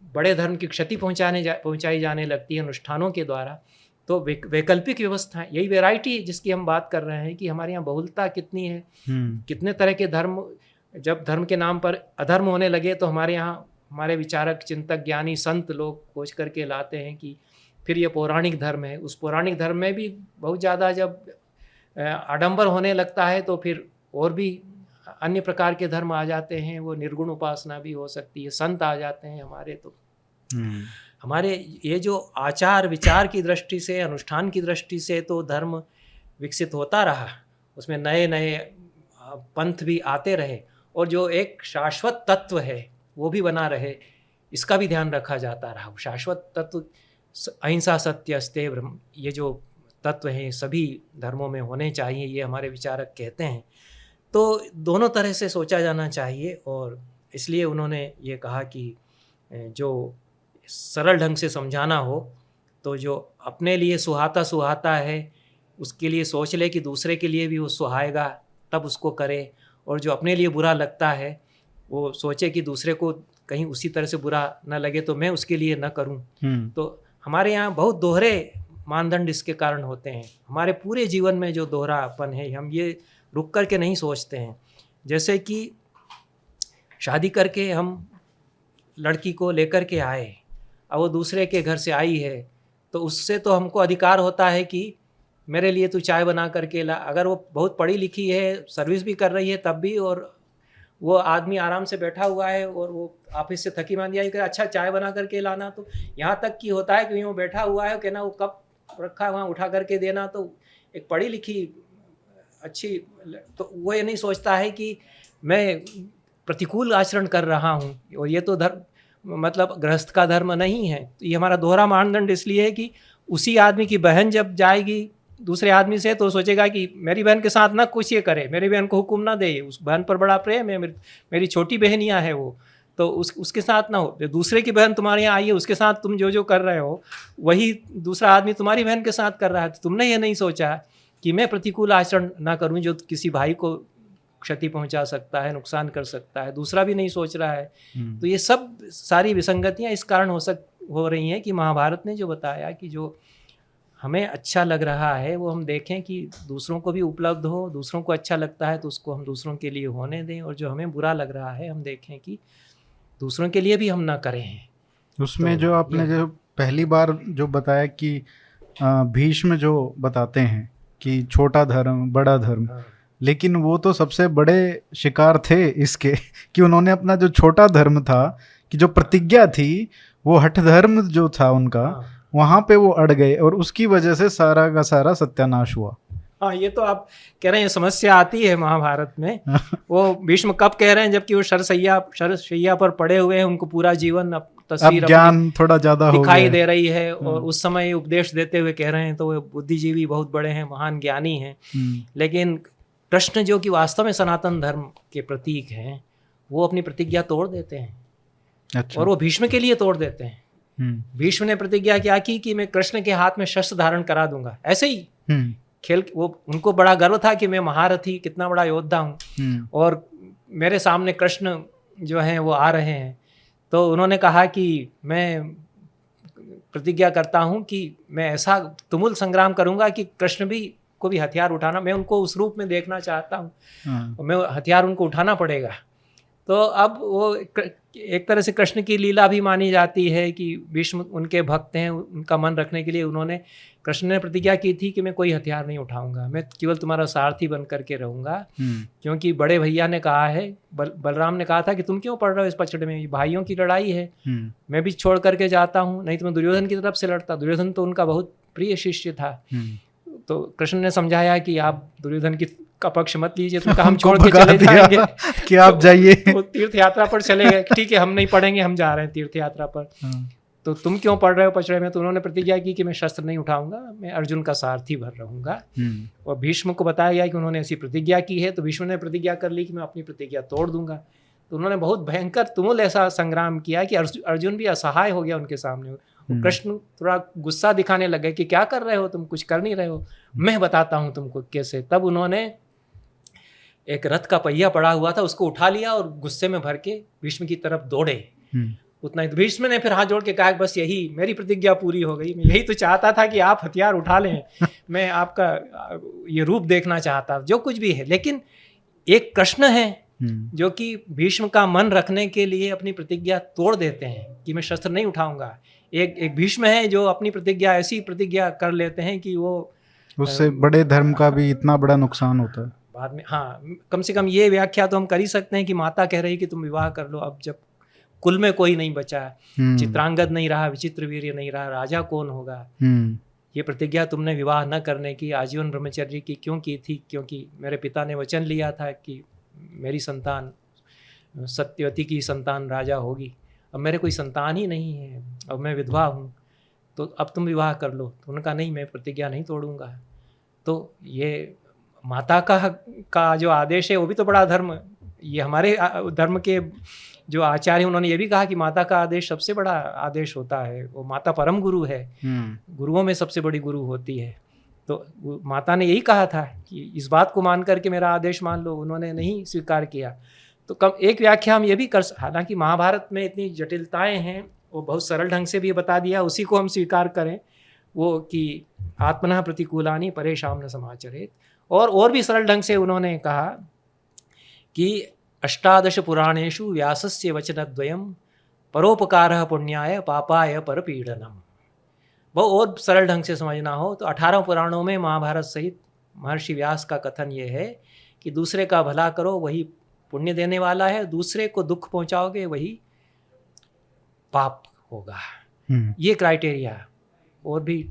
बड़े धर्म की क्षति पहुंचाई जाने लगती है अनुष्ठानों के द्वारा। तो वैकल्पिक व्यवस्था, यही वैरायटी जिसकी हम बात कर रहे हैं कि हमारे यहाँ बहुलता कितनी है, कितने तरह के धर्म। जब धर्म के नाम पर अधर्म होने लगे तो हमारे यहाँ हमारे विचारक, चिंतक, ज्ञानी, संत लोग खोज करके लाते हैं कि फिर ये पौराणिक धर्म है। उस पौराणिक धर्म में भी बहुत ज़्यादा जब आडंबर होने लगता है तो फिर और भी अन्य प्रकार के धर्म आ जाते हैं। वो निर्गुण उपासना भी हो सकती है, संत आ जाते हैं हमारे। तो हमारे ये जो आचार विचार की दृष्टि से, अनुष्ठान की दृष्टि से तो धर्म विकसित होता रहा, उसमें नए नए पंथ भी आते रहे, और जो एक शाश्वत तत्व है वो भी बना रहे, इसका भी ध्यान रखा जाता रहा। शाश्वत तत्व अहिंसा, सत्य, अस्तेय, ब्रह्म, ये जो तत्व हैं सभी धर्मों में होने चाहिए, ये हमारे विचारक कहते हैं। तो दोनों तरह से सोचा जाना चाहिए, और इसलिए उन्होंने ये कहा कि जो सरल ढंग से समझाना हो तो जो अपने लिए सुहाता है उसके लिए सोच ले कि दूसरे के लिए भी वो सुहाएगा, तब उसको करे। और जो अपने लिए बुरा लगता है वो सोचे कि दूसरे को कहीं उसी तरह से बुरा न लगे तो मैं उसके लिए न करूं। तो हमारे यहाँ बहुत दोहरे मानदंड इसके कारण होते हैं। हमारे पूरे जीवन में जो दोहरापन है, हम ये रुक कर के नहीं सोचते हैं। जैसे कि शादी करके हम लड़की को लेकर के आए, अब वो दूसरे के घर से आई है, तो उससे तो हमको अधिकार होता है कि मेरे लिए तू चाय बना करके ला। अगर वो बहुत पढ़ी लिखी है, सर्विस भी कर रही है तब भी, और वो आदमी आराम से बैठा हुआ है और वो ऑफिस से थकी मांदी आई कि अच्छा चाय बना करके लाना, तो यहाँ तक कि होता है कि वो बैठा हुआ है, कहना वो कप रखा है वहाँ उठा करके देना। तो एक पढ़ी लिखी अच्छी, तो वो ये नहीं सोचता है कि मैं प्रतिकूल आचरण कर रहा हूँ, और ये तो धर्म मतलब गृहस्थ का धर्म नहीं है। तो ये हमारा दोहरा मानदंड इसलिए है कि उसी आदमी की बहन जब जाएगी दूसरे आदमी से तो सोचेगा कि मेरी बहन के साथ ना कुछ ये करे, मेरी बहन को हुक्म ना दे, उस बहन पर बड़ा प्रेम है, मेरी छोटी बहनियाँ है वो, तो उसके साथ ना हो। दूसरे की बहन तुम्हारे यहाँ आई है, उसके साथ तुम जो कर रहे हो वही दूसरा आदमी तुम्हारी बहन के साथ कर रहा है। तो तुमने ये नहीं सोचा कि मैं प्रतिकूल आचरण ना करूँ जो किसी भाई को क्षति पहुंचा सकता है, नुकसान कर सकता है, दूसरा भी नहीं सोच रहा है। तो ये सब सारी विसंगतियाँ इस कारण हो रही हैं कि महाभारत ने जो बताया कि जो हमें अच्छा लग रहा है वो हम देखें कि दूसरों को भी उपलब्ध हो, दूसरों को अच्छा लगता है तो उसको हम दूसरों के लिए होने दें, और जो हमें बुरा लग रहा है हम देखें कि दूसरों के लिए भी हम ना करें। उसमें तो जो आपने जो पहली बार जो बताया कि भीष्म जो बताते हैं कि छोटा धर्म बड़ा धर्म, लेकिन वो तो सबसे बड़े शिकार थे इसके कि उन्होंने अपना जो छोटा धर्म था, कि जो प्रतिज्ञा थी, वो हठ धर्म जो था उनका, वहां पे वो अड़ गए और उसकी वजह से सारा का सारा सत्यानाश हुआ। हाँ, ये तो आप कह रहे हैं समस्या आती है महाभारत में। वो भीष्म कब कह रहे हैं जबकि वो शरशैया पर पड़े हुए हैं, उनको पूरा जीवन तस्वीर ज्ञान थोड़ा ज्यादा दिखाई दे रही है, और उस समय उपदेश देते हुए कह रहे हैं, तो वो बुद्धिजीवी बहुत बड़े हैं, महान ज्ञानी हैं। लेकिन कृष्ण जो कि वास्तव में सनातन धर्म के प्रतीक हैं, वो अपनी प्रतिज्ञा तोड़ देते हैं। अच्छा। और वो भीष्म के लिए तोड़ देते हैं। भीष्म ने प्रतिज्ञा क्या की कि मैं कृष्ण के हाथ में शस्त्र धारण करा दूंगा, ऐसे ही खेल। वो उनको बड़ा गर्व था कि मैं महारथी, कितना बड़ा योद्धा हूँ, और मेरे सामने कृष्ण जो हैं वो आ रहे हैं। तो उन्होंने कहा कि मैं प्रतिज्ञा करता हूँ कि मैं ऐसा तुमुल संग्राम करूंगा कि कृष्ण भी को भी हथियार उठाना, मैं उनको उस रूप में देखना चाहता हूँ, और मैं हथियार उनको उठाना पड़ेगा। तो अब वो एक तरह से कृष्ण की लीला भी मानी जाती है कि भीष्म उनके भक्त हैं, उनका मन रखने के लिए उन्होंने, कृष्ण ने प्रतिज्ञा की थी कि मैं कोई हथियार नहीं उठाऊंगा, मैं केवल तुम्हारा सारथी बन करके रहूंगा। क्योंकि बड़े भैया ने कहा है, बलराम ने कहा था कि तुम क्यों पढ़ रहे हो इस पचड़े में, भाइयों की लड़ाई है, मैं भी छोड़ करके जाता हूँ, नहीं तो मैं दुर्योधन की तरफ से लड़ता। दुर्योधन तो उनका बहुत प्रिय शिष्य था। तो कृष्ण ने समझाया कि आप दुर्योधन का पक्ष मत लीजिए, तो हम छोड़ के चले जाएंगे कि आप जाइए। तो तीर्थ यात्रा पर चले गए, ठीक है हम नहीं पढ़ेंगे, हम जा रहे हैं तीर्थ यात्रा पर। तो तुम क्यों पढ़ रहे हो पचड़े में? तो उन्होंने प्रतिज्ञा की कि मैं शस्त्र नहीं उठाऊंगा, मैं अर्जुन का सारथी बन रहूंगा। और भीष्म को बताया गया कि उन्होंने ऐसी प्रतिज्ञा की है, तो भीष्म ने प्रतिज्ञा कर ली कि मैं अपनी प्रतिज्ञा तोड़ दूंगा। तो उन्होंने बहुत भयंकर तुमुल ऐसा संग्राम किया कि अर्जुन भी असहाय हो गया उनके सामने। कृष्ण थोड़ा गुस्सा दिखाने लगे कि क्या कर रहे हो तुम, कुछ कर नहीं रहे हो, मैं बताता हूँ तुमको कैसे। तब उन्होंने एक रथ का पहिया पड़ा हुआ था, उसको उठा लिया और गुस्से में भर के भीष्म की तरफ दौड़े। उतना ही तो भीष्म ने फिर हाथ जोड़ के कहा बस यही मेरी प्रतिज्ञा पूरी हो गई, मैं यही तो चाहता था कि आप हथियार उठा लें, मैं आपका ये रूप देखना चाहता, जो कुछ भी है। लेकिन एक कृष्ण है जो कि भीष्म का मन रखने के लिए अपनी प्रतिज्ञा तोड़ देते हैं कि मैं शस्त्र नहीं उठाऊंगा। एक भीष्म है जो अपनी प्रतिज्ञा ऐसी प्रतिज्ञा कर लेते हैं कि वो उससे बड़े धर्म का भी इतना बड़ा नुकसान होता है बाद में। हाँ, कम से कम ये व्याख्या तो हम कर ही सकते हैं कि माता कह रही कि तुम विवाह कर लो, अब जब कुल में कोई नहीं बचा, चित्रांगद नहीं रहा, विचित्र वीर्य नहीं रहा, राजा कौन होगा। ये प्रतिज्ञा तुमने विवाह न करने की, आजीवन ब्रह्मचर्य की क्यों की थी? क्योंकि मेरे पिता ने वचन लिया था कि मेरी संतान सत्यवती की संतान राजा होगी। अब मेरे कोई संतान ही नहीं है, अब मैं विधवा हूँ, तो अब तुम विवाह कर लो। तो उन्होंने कहा नहीं, मैं प्रतिज्ञा नहीं तोड़ूंगा। तो ये माता का जो आदेश है वो भी तो बड़ा धर्म, ये हमारे धर्म के जो आचार्य उन्होंने ये भी कहा कि माता का आदेश सबसे बड़ा आदेश होता है, वो माता परम गुरु है, गुरुओं में सबसे बड़ी गुरु होती है। तो माता ने यही कहा था कि इस बात को मान करके मेरा आदेश मान लो, उन्होंने नहीं स्वीकार किया। तो कम एक व्याख्या हम ये भी कर, हालांकि महाभारत में इतनी जटिलताएं हैं, वो बहुत सरल ढंग से भी बता दिया, उसी को हम स्वीकार करें, वो कि आत्मनः प्रतिकूलानि परेषां न समाचरेत्। और भी सरल ढंग से उन्होंने कहा कि अष्टादश पुराणेषु व्यासस्य वचनद्वयं परोपकारः पुण्याय पापाय परपीडनम। बहुत और सरल ढंग से समझना हो तो 18 पुराणों में महाभारत सहित महर्षि व्यास का कथन ये है कि दूसरे का भला करो वही पुण्य देने वाला है, दूसरे को दुख पहुंचाओगे वही पाप होगा। ये क्राइटेरिया और भी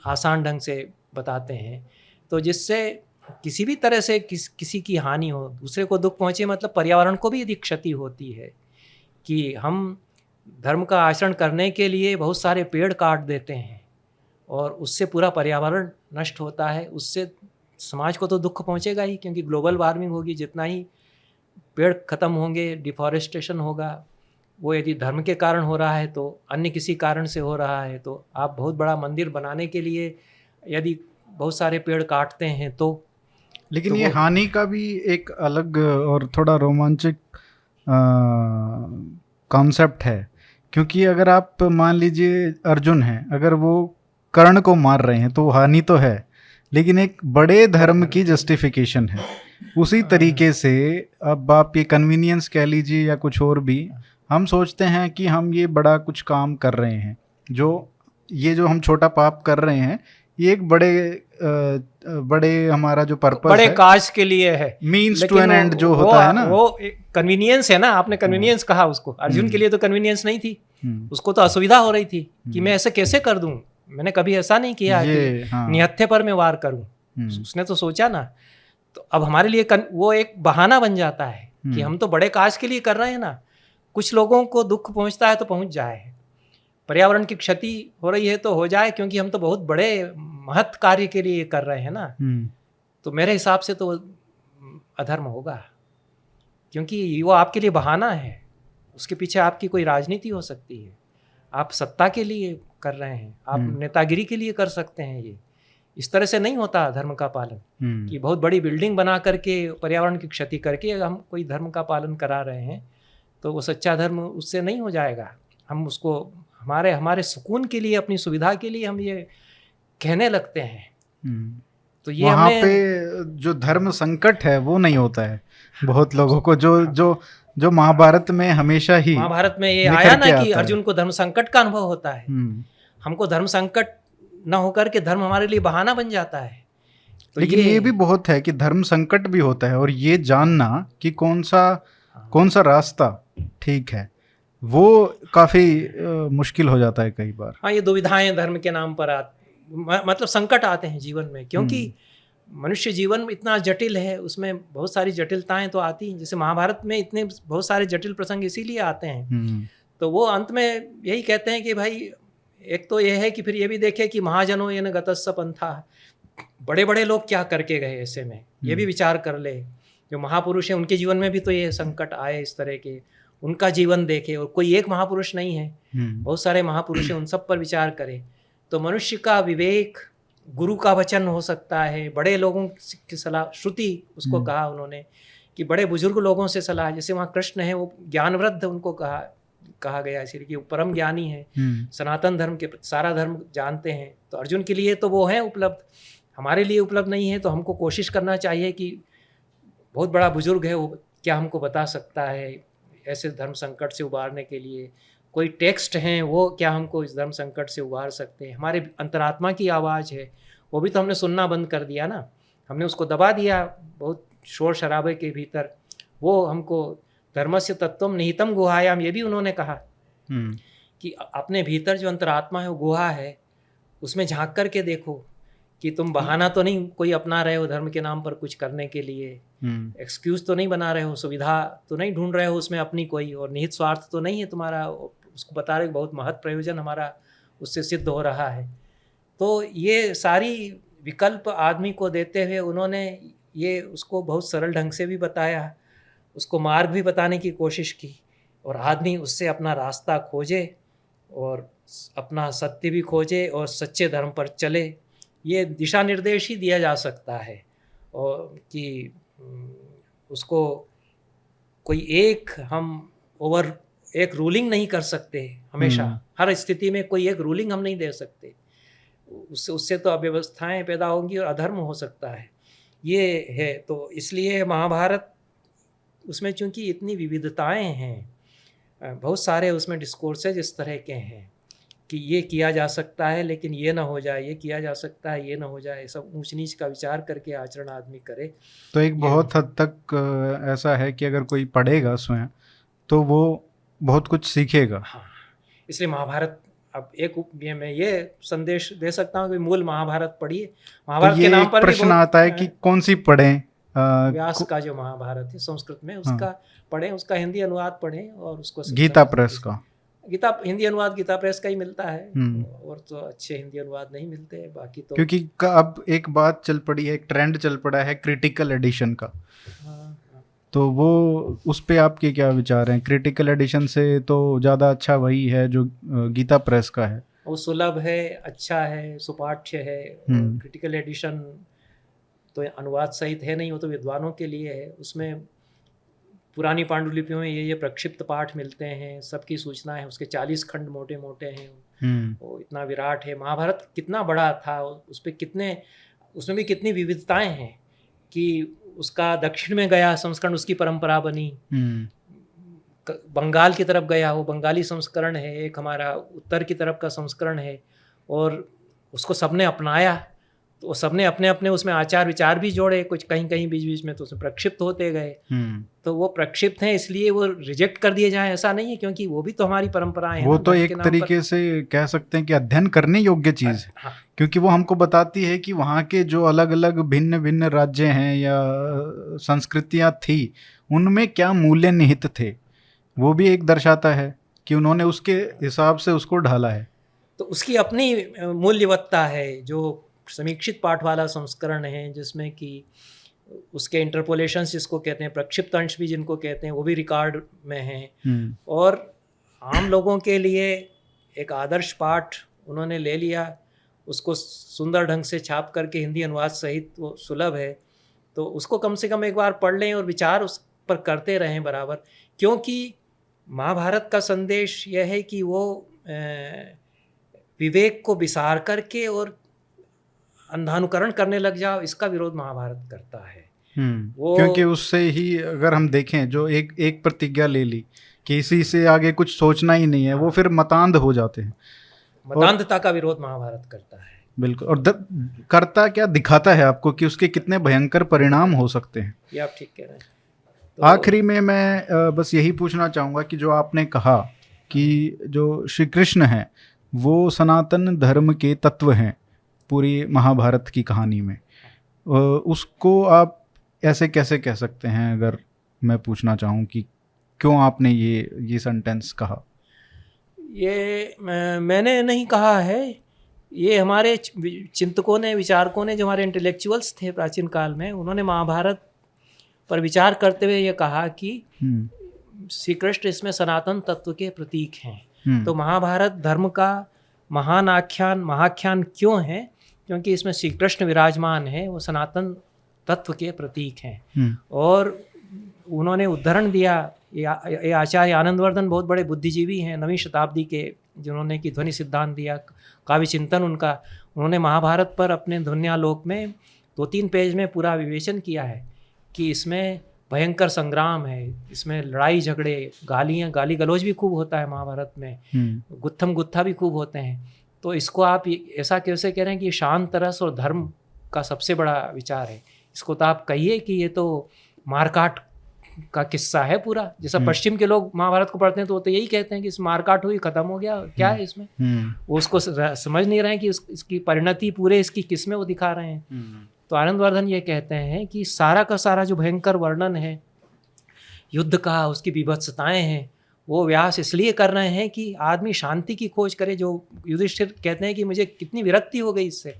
आसान ढंग से बताते हैं। तो जिससे किसी भी तरह से किसी की हानि हो, दूसरे को दुख पहुंचे, मतलब पर्यावरण को भी यदि क्षति होती है कि हम धर्म का आचरण करने के लिए बहुत सारे पेड़ काट देते हैं और उससे पूरा पर्यावरण नष्ट होता है, उससे समाज को तो दुख पहुंचेगा ही, क्योंकि ग्लोबल वार्मिंग होगी, जितना ही पेड़ खत्म होंगे, डिफॉरेस्टेशन होगा, वो यदि धर्म के कारण हो रहा है तो अन्य किसी कारण से हो रहा है। तो आप बहुत बड़ा मंदिर बनाने के लिए यदि बहुत सारे पेड़ काटते हैं तो लेकिन ये हानि का भी एक अलग और थोड़ा रोमांचक कॉन्सेप्ट है, क्योंकि अगर आप मान लीजिए अर्जुन है, अगर वो कर्ण को मार रहे हैं तो हानि तो है, लेकिन एक बड़े धर्म की जस्टिफिकेशन है। उसी तरीके से अब आप ये कन्वीनियंस कह लीजिए या कुछ और भी, हम सोचते हैं कि हम ये बड़ा कुछ काम कर रहे हैं, जो हम छोटा पाप कर रहे हैं ये एक बड़े हमारा जो पर्पस बड़े है, काज के लिए है, मीन्स टू एन एंड जो होता है ना, वो कन्वीनियंस है ना। आपने कन्वीनियंस कहा उसको, अर्जुन के लिए तो कन्वीनियंस नहीं थी, उसको तो असुविधा हो रही थी कि मैं ऐसे कैसे कर दूं, मैंने कभी ऐसा नहीं किया कि निहत्थे पर मैं वार करूं। उसने तो सोचा ना। तो अब हमारे लिए वो एक बहाना बन जाता है कि हम तो बड़े काज के लिए कर रहे हैं ना, कुछ लोगों को दुख पहुंचता है तो पहुंच जाए, पर्यावरण की क्षति हो रही है तो हो जाए, क्योंकि हम तो बहुत बड़े महत् कार्य के लिए कर रहे हैं ना। तो मेरे हिसाब से तो अधर्म होगा, क्योंकि वो आपके लिए बहाना है, उसके पीछे आपकी कोई राजनीति हो सकती है, आप सत्ता के लिए कर रहे हैं, आप नेतागिरी के लिए कर सकते हैं। ये इस तरह से नहीं होता धर्म का पालन कि बहुत बड़ी बिल्डिंग बना करके पर्यावरण की क्षति करके हम कोई धर्म का पालन करा रहे हैं, तो वो सच्चा धर्म उससे नहीं हो जाएगा। हम उसको हमारे सुकून के लिए, अपनी सुविधा के लिए हम ये कहने लगते हैं। तो ये वहाँ पे जो धर्म संकट है वो नहीं होता है बहुत लोगों को, जो महाभारत में हमेशा ही महाभारत में ये आया ना कि अर्जुन को धर्म संकट का अनुभव होता है। हमको धर्म संकट न होकर के धर्म हमारे लिए बहाना बन जाता है। तो लेकिन ये भी बहुत है कि धर्म संकट भी होता है, और ये जानना कि कौन सा रास्ता ठीक है वो काफी मुश्किल हो जाता है कई बार। हाँ, ये दुविधाएं धर्म के नाम पर मतलब संकट आते हैं जीवन में, क्योंकि मनुष्य जीवन इतना जटिल है, उसमें बहुत सारी जटिलताएं तो आती हैं। जैसे महाभारत में इतने बहुत सारे जटिल प्रसंग इसीलिए आते हैं। तो वो अंत में यही कहते हैं कि भाई एक तो ये है कि फिर ये भी देखे कि महाजनों ये न गतस्स पंथा, बड़े बड़े लोग क्या करके गए ऐसे में, ये भी विचार कर ले। जो महापुरुष हैं उनके जीवन में भी तो ये संकट आए इस तरह के, उनका जीवन देखे। और कोई एक महापुरुष नहीं है, बहुत सारे महापुरुष हैं, उन सब पर विचार करे। तो मनुष्य का विवेक, गुरु का वचन हो सकता है, बड़े लोगों की सलाह, श्रुति उसको कहा उन्होंने कि बड़े बुजुर्ग लोगों से सलाह। जैसे वहाँ कृष्ण है, वो ज्ञानवृद्ध उनको कहा गया इसलिए कि वो परम ज्ञानी है, सनातन धर्म के सारा धर्म जानते हैं। तो अर्जुन के लिए तो वो है उपलब्ध, हमारे लिए उपलब्ध नहीं है। तो हमको कोशिश करना चाहिए कि बहुत बड़ा बुजुर्ग है, वो क्या हमको बता सकता है ऐसे धर्म संकट से उबारने के लिए। कोई टेक्स्ट हैं वो क्या हमको इस धर्म संकट से उबार सकते हैं। हमारे अंतरात्मा की आवाज़ है, वो भी तो हमने सुनना बंद कर दिया ना, हमने उसको दबा दिया बहुत शोर शराबे के भीतर। वो हमको धर्मस्य तत्वम निहितम गुहायाम, ये भी उन्होंने कहा कि अपने भीतर जो अंतरात्मा है वो गुहा है, उसमें झांक करके देखो कि तुम बहाना तो नहीं कोई अपना रहे हो धर्म के नाम पर कुछ करने के लिए, एक्सक्यूज तो नहीं बना रहे हो, सुविधा तो नहीं ढूंढ रहे हो उसमें अपनी कोई, और निहित स्वार्थ तो नहीं है तुम्हारा, उसको बता रहे हो बहुत महत् प्रयोजन हमारा उससे सिद्ध हो रहा है। तो ये सारी विकल्प आदमी को देते हुए उन्होंने ये उसको बहुत सरल ढंग से भी बताया, उसको मार्ग भी बताने की कोशिश की, और आदमी उससे अपना रास्ता खोजे और अपना सत्य भी खोजे और सच्चे धर्म पर चले। ये दिशा निर्देश ही दिया जा सकता है, और कि उसको कोई एक रूलिंग नहीं कर सकते हमेशा, हर स्थिति में कोई एक रूलिंग हम नहीं दे सकते, उससे तो अव्यवस्थाएं पैदा होंगी और अधर्म हो सकता है, ये है। तो इसलिए महाभारत उसमें चूंकि इतनी विविधताएं हैं, बहुत सारे उसमें डिस्कोर्सेज इस तरह के हैं कि ये किया जा सकता है लेकिन ये ना हो जाए, ये किया जा सकता है ये ना हो जाए, सब ऊंच नीच का विचार करके आचरण आदमी करे। तो एक बहुत हद तक ऐसा है कि अगर कोई पढ़ेगा स्वयं तो वो बहुत कुछ सीखेगा। हाँ, इसलिए महाभारत, अब मैं ये संदेश दे सकता हूँ कि मूल महाभारत पढ़िए। महाभारत तो के नाम पर प्रश्न आता है कि कौन सी पढ़ें? व्यास का जो महाभारत है संस्कृत में, उसका पढ़ें, उसका हिंदी अनुवाद पढ़ें, और उसको गीता प्रेस का हिंदी अनुवाद गीता प्रेस का ही मिलता है, और तो अच्छे हिंदी अनुवाद नहीं मिलते हैं बाकी तो। क्योंकि अब एक बात चल पड़ी है, एक ट्रेंड चल पड़ा है क्रिटिकल एडिशन का। तो वो उस पे आपके क्या विचार हैं? क्रिटिकल एडिशन से तो ज़्यादा अच्छा वही है जो गीता प्रेस का है, वो सुलभ है, अच्छा है, सुपाठ्य है। क्रिटिकल एडिशन तो अनुवाद सहित है नहीं, वो तो विद्वानों के लिए है। उसमें पुरानी पांडुलिपियों में ये प्रक्षिप्त पाठ मिलते हैं, सबकी सूचना है, उसके 40 खंड मोटे मोटे हैं, वो इतना विराट है। महाभारत कितना बड़ा था, उसमें भी कितनी विविधताएं हैं कि उसका दक्षिण में गया संस्करण, उसकी परंपरा बनी, बंगाल की तरफ गया, वो बंगाली संस्करण है, एक हमारा उत्तर की तरफ का संस्करण है, और उसको सबने अपनाया। तो सबने अपने अपने उसमें आचार विचार भी जोड़े, कुछ कहीं कहीं बीच बीच में तो उसमें प्रक्षिप्त होते गए। तो वो प्रक्षिप्त हैं इसलिए वो रिजेक्ट कर दिए जाएं ऐसा नहीं है, क्योंकि वो भी तो हमारी परंपराएं हैं। वो तो एक तरीके से कह सकते हैं कि अध्ययन करने योग्य चीज़ है। हाँ। क्योंकि वो हमको बताती है कि वहाँ के जो अलग अलग भिन्न भिन्न राज्य हैं या संस्कृतियाँ थी, उनमें क्या मूल्य निहित थे, वो भी एक दर्शाता है कि उन्होंने उसके हिसाब से उसको ढाला है। तो उसकी अपनी मूल्यवत्ता है। जो समीक्षित पाठ वाला संस्करण है जिसमें कि उसके इंटरपोलेशंस जिसको कहते हैं, प्रक्षिप्त अंश भी जिनको कहते हैं, वो भी रिकॉर्ड में हैं, और आम लोगों के लिए एक आदर्श पाठ उन्होंने ले लिया, उसको सुंदर ढंग से छाप करके हिंदी अनुवाद सहित वो सुलभ है। तो उसको कम से कम एक बार पढ़ लें और विचार उस पर करते रहें बराबर, क्योंकि महाभारत का संदेश यह है कि वो विवेक को विसार करके और अंधानुकरण करने लग जाओ, इसका विरोध महाभारत करता है। वो क्योंकि उससे ही अगर हम देखें, जो एक प्रतिज्ञा ले ली कि इसी से आगे कुछ सोचना ही नहीं है, वो फिर मतांध हो जाते हैं। मतांधता का विरोध महाभारत करता है। बिल्कुल। और करता क्या, दिखाता है आपको कि उसके कितने भयंकर परिणाम हो सकते हैं। ये आप ठीक कह रहे हैं। तो आखिरी में मैं बस यही पूछना चाहूँगा कि जो आपने कहा कि जो श्री कृष्ण हैं वो सनातन धर्म के तत्व हैं पूरी महाभारत की कहानी में, उसको आप ऐसे कैसे कह सकते हैं? अगर मैं पूछना चाहूँ कि क्यों आपने ये सेंटेंस कहा? ये मैंने नहीं कहा है, ये हमारे चिंतकों ने, विचारकों ने, जो हमारे इंटेलेक्चुअल्स थे प्राचीन काल में, उन्होंने महाभारत पर विचार करते हुए ये कहा कि श्री कृष्ण इसमें सनातन तत्व के प्रतीक हैं। तो महाभारत धर्म का महाख्यान क्यों है? क्योंकि इसमें श्री कृष्ण विराजमान है, वो सनातन तत्व के प्रतीक हैं। और उन्होंने उदाहरण दिया, ये आचार्य आनंदवर्धन बहुत बड़े बुद्धिजीवी हैं, 9वीं शताब्दी के, जिन्होंने कि ध्वनि सिद्धांत दिया, काव्य चिंतन उनका। उन्होंने महाभारत पर अपने ध्वन्यालोक में 2-3 पेज में पूरा विवेचन किया है कि इसमें भयंकर संग्राम है, इसमें लड़ाई झगड़े, गाली गलौज भी खूब होता है महाभारत में, गुत्थम गुत्था भी खूब होते हैं। तो इसको आप ऐसा कैसे कह रहे हैं कि शांत रस और धर्म का सबसे बड़ा विचार है? इसको तो आप कहिए कि ये तो मारकाट का किस्सा है पूरा। जैसा हम्म। पश्चिम के लोग महाभारत को पढ़ते हैं तो वो तो यही कहते हैं कि इस मारकाट हुई, खत्म हो गया, क्या है इसमें। वो उसको समझ नहीं रहे हैं कि इसकी परिणति पूरे इसकी किस में वो दिखा रहे हैं। तो आनंदवर्धन ये कहते हैं कि सारा का सारा जो भयंकर वर्णन है युद्ध का, उसकी बीभत्सताएं हैं, वो व्यास इसलिए कर रहे हैं कि आदमी शांति की खोज करे। जो युधिष्ठिर कहते हैं कि मुझे कितनी विरक्ति हो गई इससे,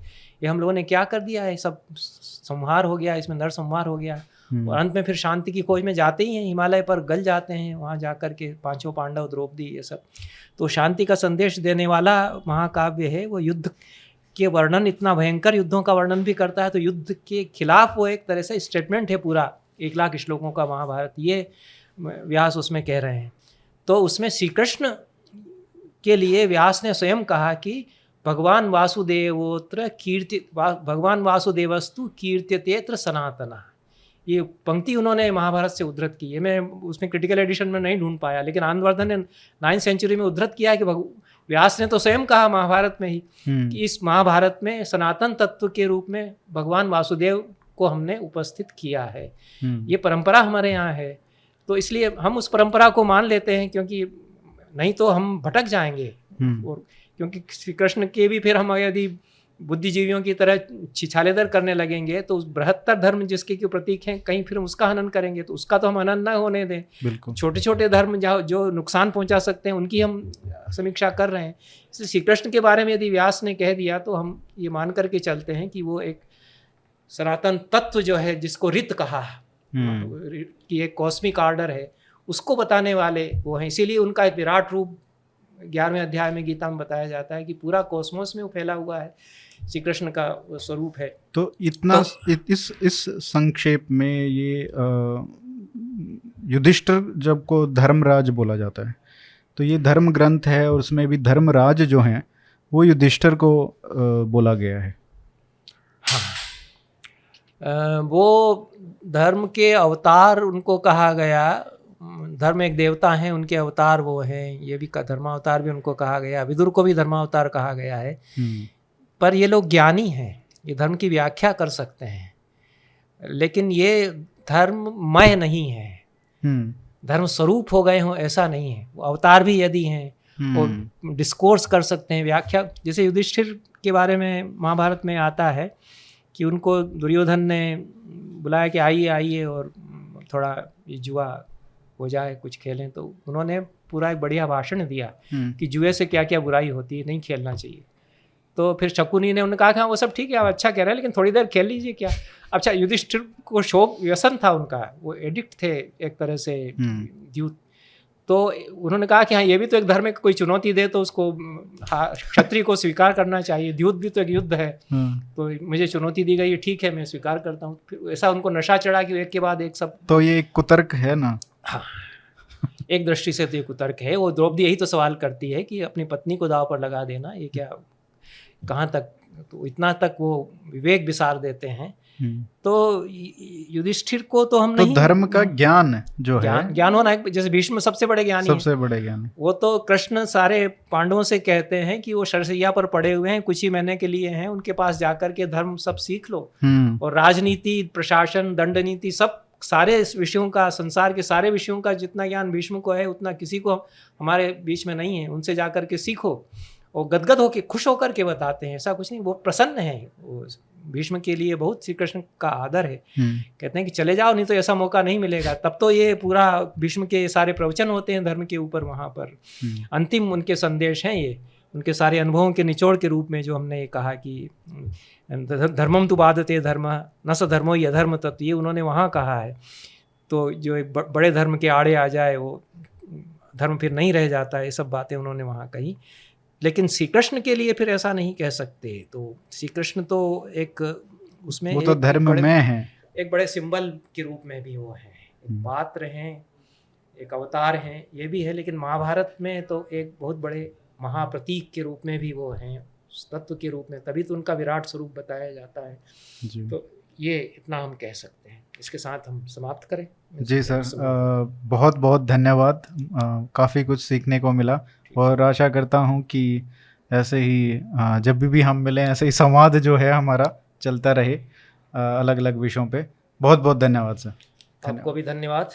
ये हम लोगों ने क्या कर दिया है, सब संहार हो गया, इसमें नरसंहार हो गया। और अंत में फिर शांति की खोज में जाते ही हैं, हिमालय पर गल जाते हैं, वहाँ जा कर के पांचों पांडव, द्रौपदी, ये सब। तो शांति का संदेश देने वाला महाकाव्य है वो। युद्ध के वर्णन, इतना भयंकर युद्धों का वर्णन भी करता है, तो युद्ध के खिलाफ वो एक तरह से स्टेटमेंट है पूरा 1,00,000 श्लोकों का महाभारत, ये व्यास उसमें कह रहे हैं। तो उसमें श्री कृष्ण के लिए व्यास ने स्वयं कहा कि भगवान वासुदेवोत्र कीर्ति, भगवान वासुदेवस्तु कीर्त्यतेत्र सनातना। ये पंक्ति उन्होंने महाभारत से उद्धृत की है। मैं उसमें क्रिटिकल एडिशन में नहीं ढूंढ पाया, लेकिन आनंदवर्धन ने 9वीं सेंचुरी में उद्धृत किया है कि व्यास ने तो स्वयं कहा महाभारत में ही कि इस महाभारत में सनातन तत्व के रूप में भगवान वासुदेव को हमने उपस्थित किया है। ये परंपरा हमारे यहाँ है, तो इसलिए हम उस परंपरा को मान लेते हैं, क्योंकि नहीं तो हम भटक जाएंगे। और क्योंकि श्री कृष्ण के भी फिर हम यदि बुद्धिजीवियों की तरह छिछालेदर करने लगेंगे तो उस बृहत्तर धर्म जिसके के प्रतीक हैं, कहीं फिर हम उसका हनन करेंगे, तो उसका तो हम हनन न होने दें। छोटे छोटे धर्म जो नुकसान पहुंचा सकते हैं उनकी हम समीक्षा कर रहे हैं। इसलिए श्री कृष्ण के बारे में यदि व्यास ने कह दिया तो हम ये मान करके चलते हैं कि वो एक सनातन तत्व जो है, जिसको रित कहा कि एक कॉस्मिक आर्डर है, उसको बताने वाले वो हैं। इसीलिए उनका एक विराट रूप 11वें अध्याय में गीता में बताया जाता है कि पूरा कॉस्मोस में वो फैला हुआ है, श्री कृष्ण का स्वरूप है। तो इतना इस संक्षेप में ये युधिष्ठिर जब को धर्मराज बोला जाता है, तो ये धर्म ग्रंथ है और उसमें भी धर्मराज जो हैं वो युधिष्ठिर को बोला गया है। हाँ, वो धर्म के अवतार उनको कहा गया। धर्म एक देवता हैं, उनके अवतार वो हैं। ये भी धर्मावतार भी उनको कहा गया, विदुर को भी धर्मावतार कहा गया है। पर ये लोग ज्ञानी हैं, ये धर्म की व्याख्या कर सकते हैं, लेकिन ये धर्ममय नहीं है, धर्म स्वरूप हो गए हों ऐसा नहीं है। वो अवतार भी यदि हैं वो डिस्कोर्स कर सकते हैं, व्याख्या। जैसे युधिष्ठिर के बारे में महाभारत में आता है कि उनको दुर्योधन ने बुलाया कि आइए आइए और थोड़ा ये जुआ हो जाए, कुछ खेलें। तो उन्होंने पूरा एक बढ़िया भाषण दिया कि जुए से क्या क्या बुराई होती है, नहीं खेलना चाहिए। तो फिर शकुनी ने उन्हें कहा कि हाँ वो सब ठीक है, आप अच्छा कह रहे हैं, लेकिन थोड़ी देर खेल लीजिए क्या। अच्छा, युधिष्ठिर को शौक व्यसन था उनका, वो एडिक्ट थे एक तरह से द्यूत। तो उन्होंने कहा कि हाँ ये भी तो एक धर्म है, कोई चुनौती दे तो उसको क्षत्रिय को स्वीकार करना चाहिए, द्यूत भी तो एक युद्ध है। तो मुझे चुनौती दी गई, ठीक है मैं स्वीकार करता हूँ। फिर ऐसा उनको नशा चढ़ा कि एक के बाद एक सब। तो ये एक कुतर्क है ना। हाँ, एक दृष्टि से तो ये कुतर्क है। वो द्रौपदी यही तो सवाल करती है कि अपनी पत्नी को दाव पर लगा देना ये क्या, कहाँ तक, तो इतना तक वो विवेक विसार देते हैं। तो युधिष्ठिर को तो हम नहीं, तो धर्म का ज्ञान जो है, ज्ञान होना है। जैसे भीष्म सबसे बड़े ज्ञानी, सबसे बड़े ज्ञानी, वो तो कृष्ण सारे पांडवों से कहते हैं कि वो सरसैया पर पड़े हुए हैं, कुछ ही महीने के लिए हैं, उनके पास जाकर के धर्म सब सीख लो। और राजनीति, प्रशासन, दंड नीति, सब सारे विषयों का, संसार के सारे विषयों का जितना ज्ञान भीष्म को है उतना किसी को हमारे बीच में नहीं है। उनसे जाकर के सीखो। और गदगद होकर, खुश होकर के बताते हैं, ऐसा कुछ नहीं, वो प्रसन्न है। वो भीष्म के लिए बहुत श्री कृष्ण का आदर है। कहते हैं कि चले जाओ, नहीं तो ऐसा मौका नहीं मिलेगा। तब तो ये पूरा भीष्म के सारे प्रवचन होते हैं धर्म के ऊपर, वहाँ पर अंतिम उनके संदेश हैं ये, उनके सारे अनुभवों के निचोड़ के रूप में जो हमने ये कहा कि धर्मम तु बाधते धर्म न स धर्मो हि अधर्म तत्व, ये उन्होंने वहाँ कहा है। तो जो एक बड़े धर्म के आड़े आ जाए वो धर्म फिर नहीं रह जाता, ये सब बातें उन्होंने वहाँ कही। लेकिन श्री कृष्ण के लिए फिर ऐसा नहीं कह सकते। तो श्री कृष्ण तो एक उसमें वो तो धर्म में है, एक बड़े सिंबल के रूप में भी वो हैं, एक पात्र हैं, एक अवतार हैं, ये भी है। लेकिन महाभारत में तो एक बहुत बड़े महाप्रतीक के रूप में भी वो हैं, तत्व के रूप में, तभी तो उनका विराट स्वरूप बताया जाता है जी। तो ये इतना हम कह सकते हैं। इसके साथ हम समाप्त करें। जी सर, बहुत बहुत धन्यवाद। काफ़ी कुछ सीखने को मिला और आशा करता हूँ कि ऐसे ही जब भी हम मिलें ऐसे ही संवाद जो है हमारा चलता रहे अलग अलग विषयों पे। बहुत बहुत धन्यवाद सर। आपको भी धन्यवाद।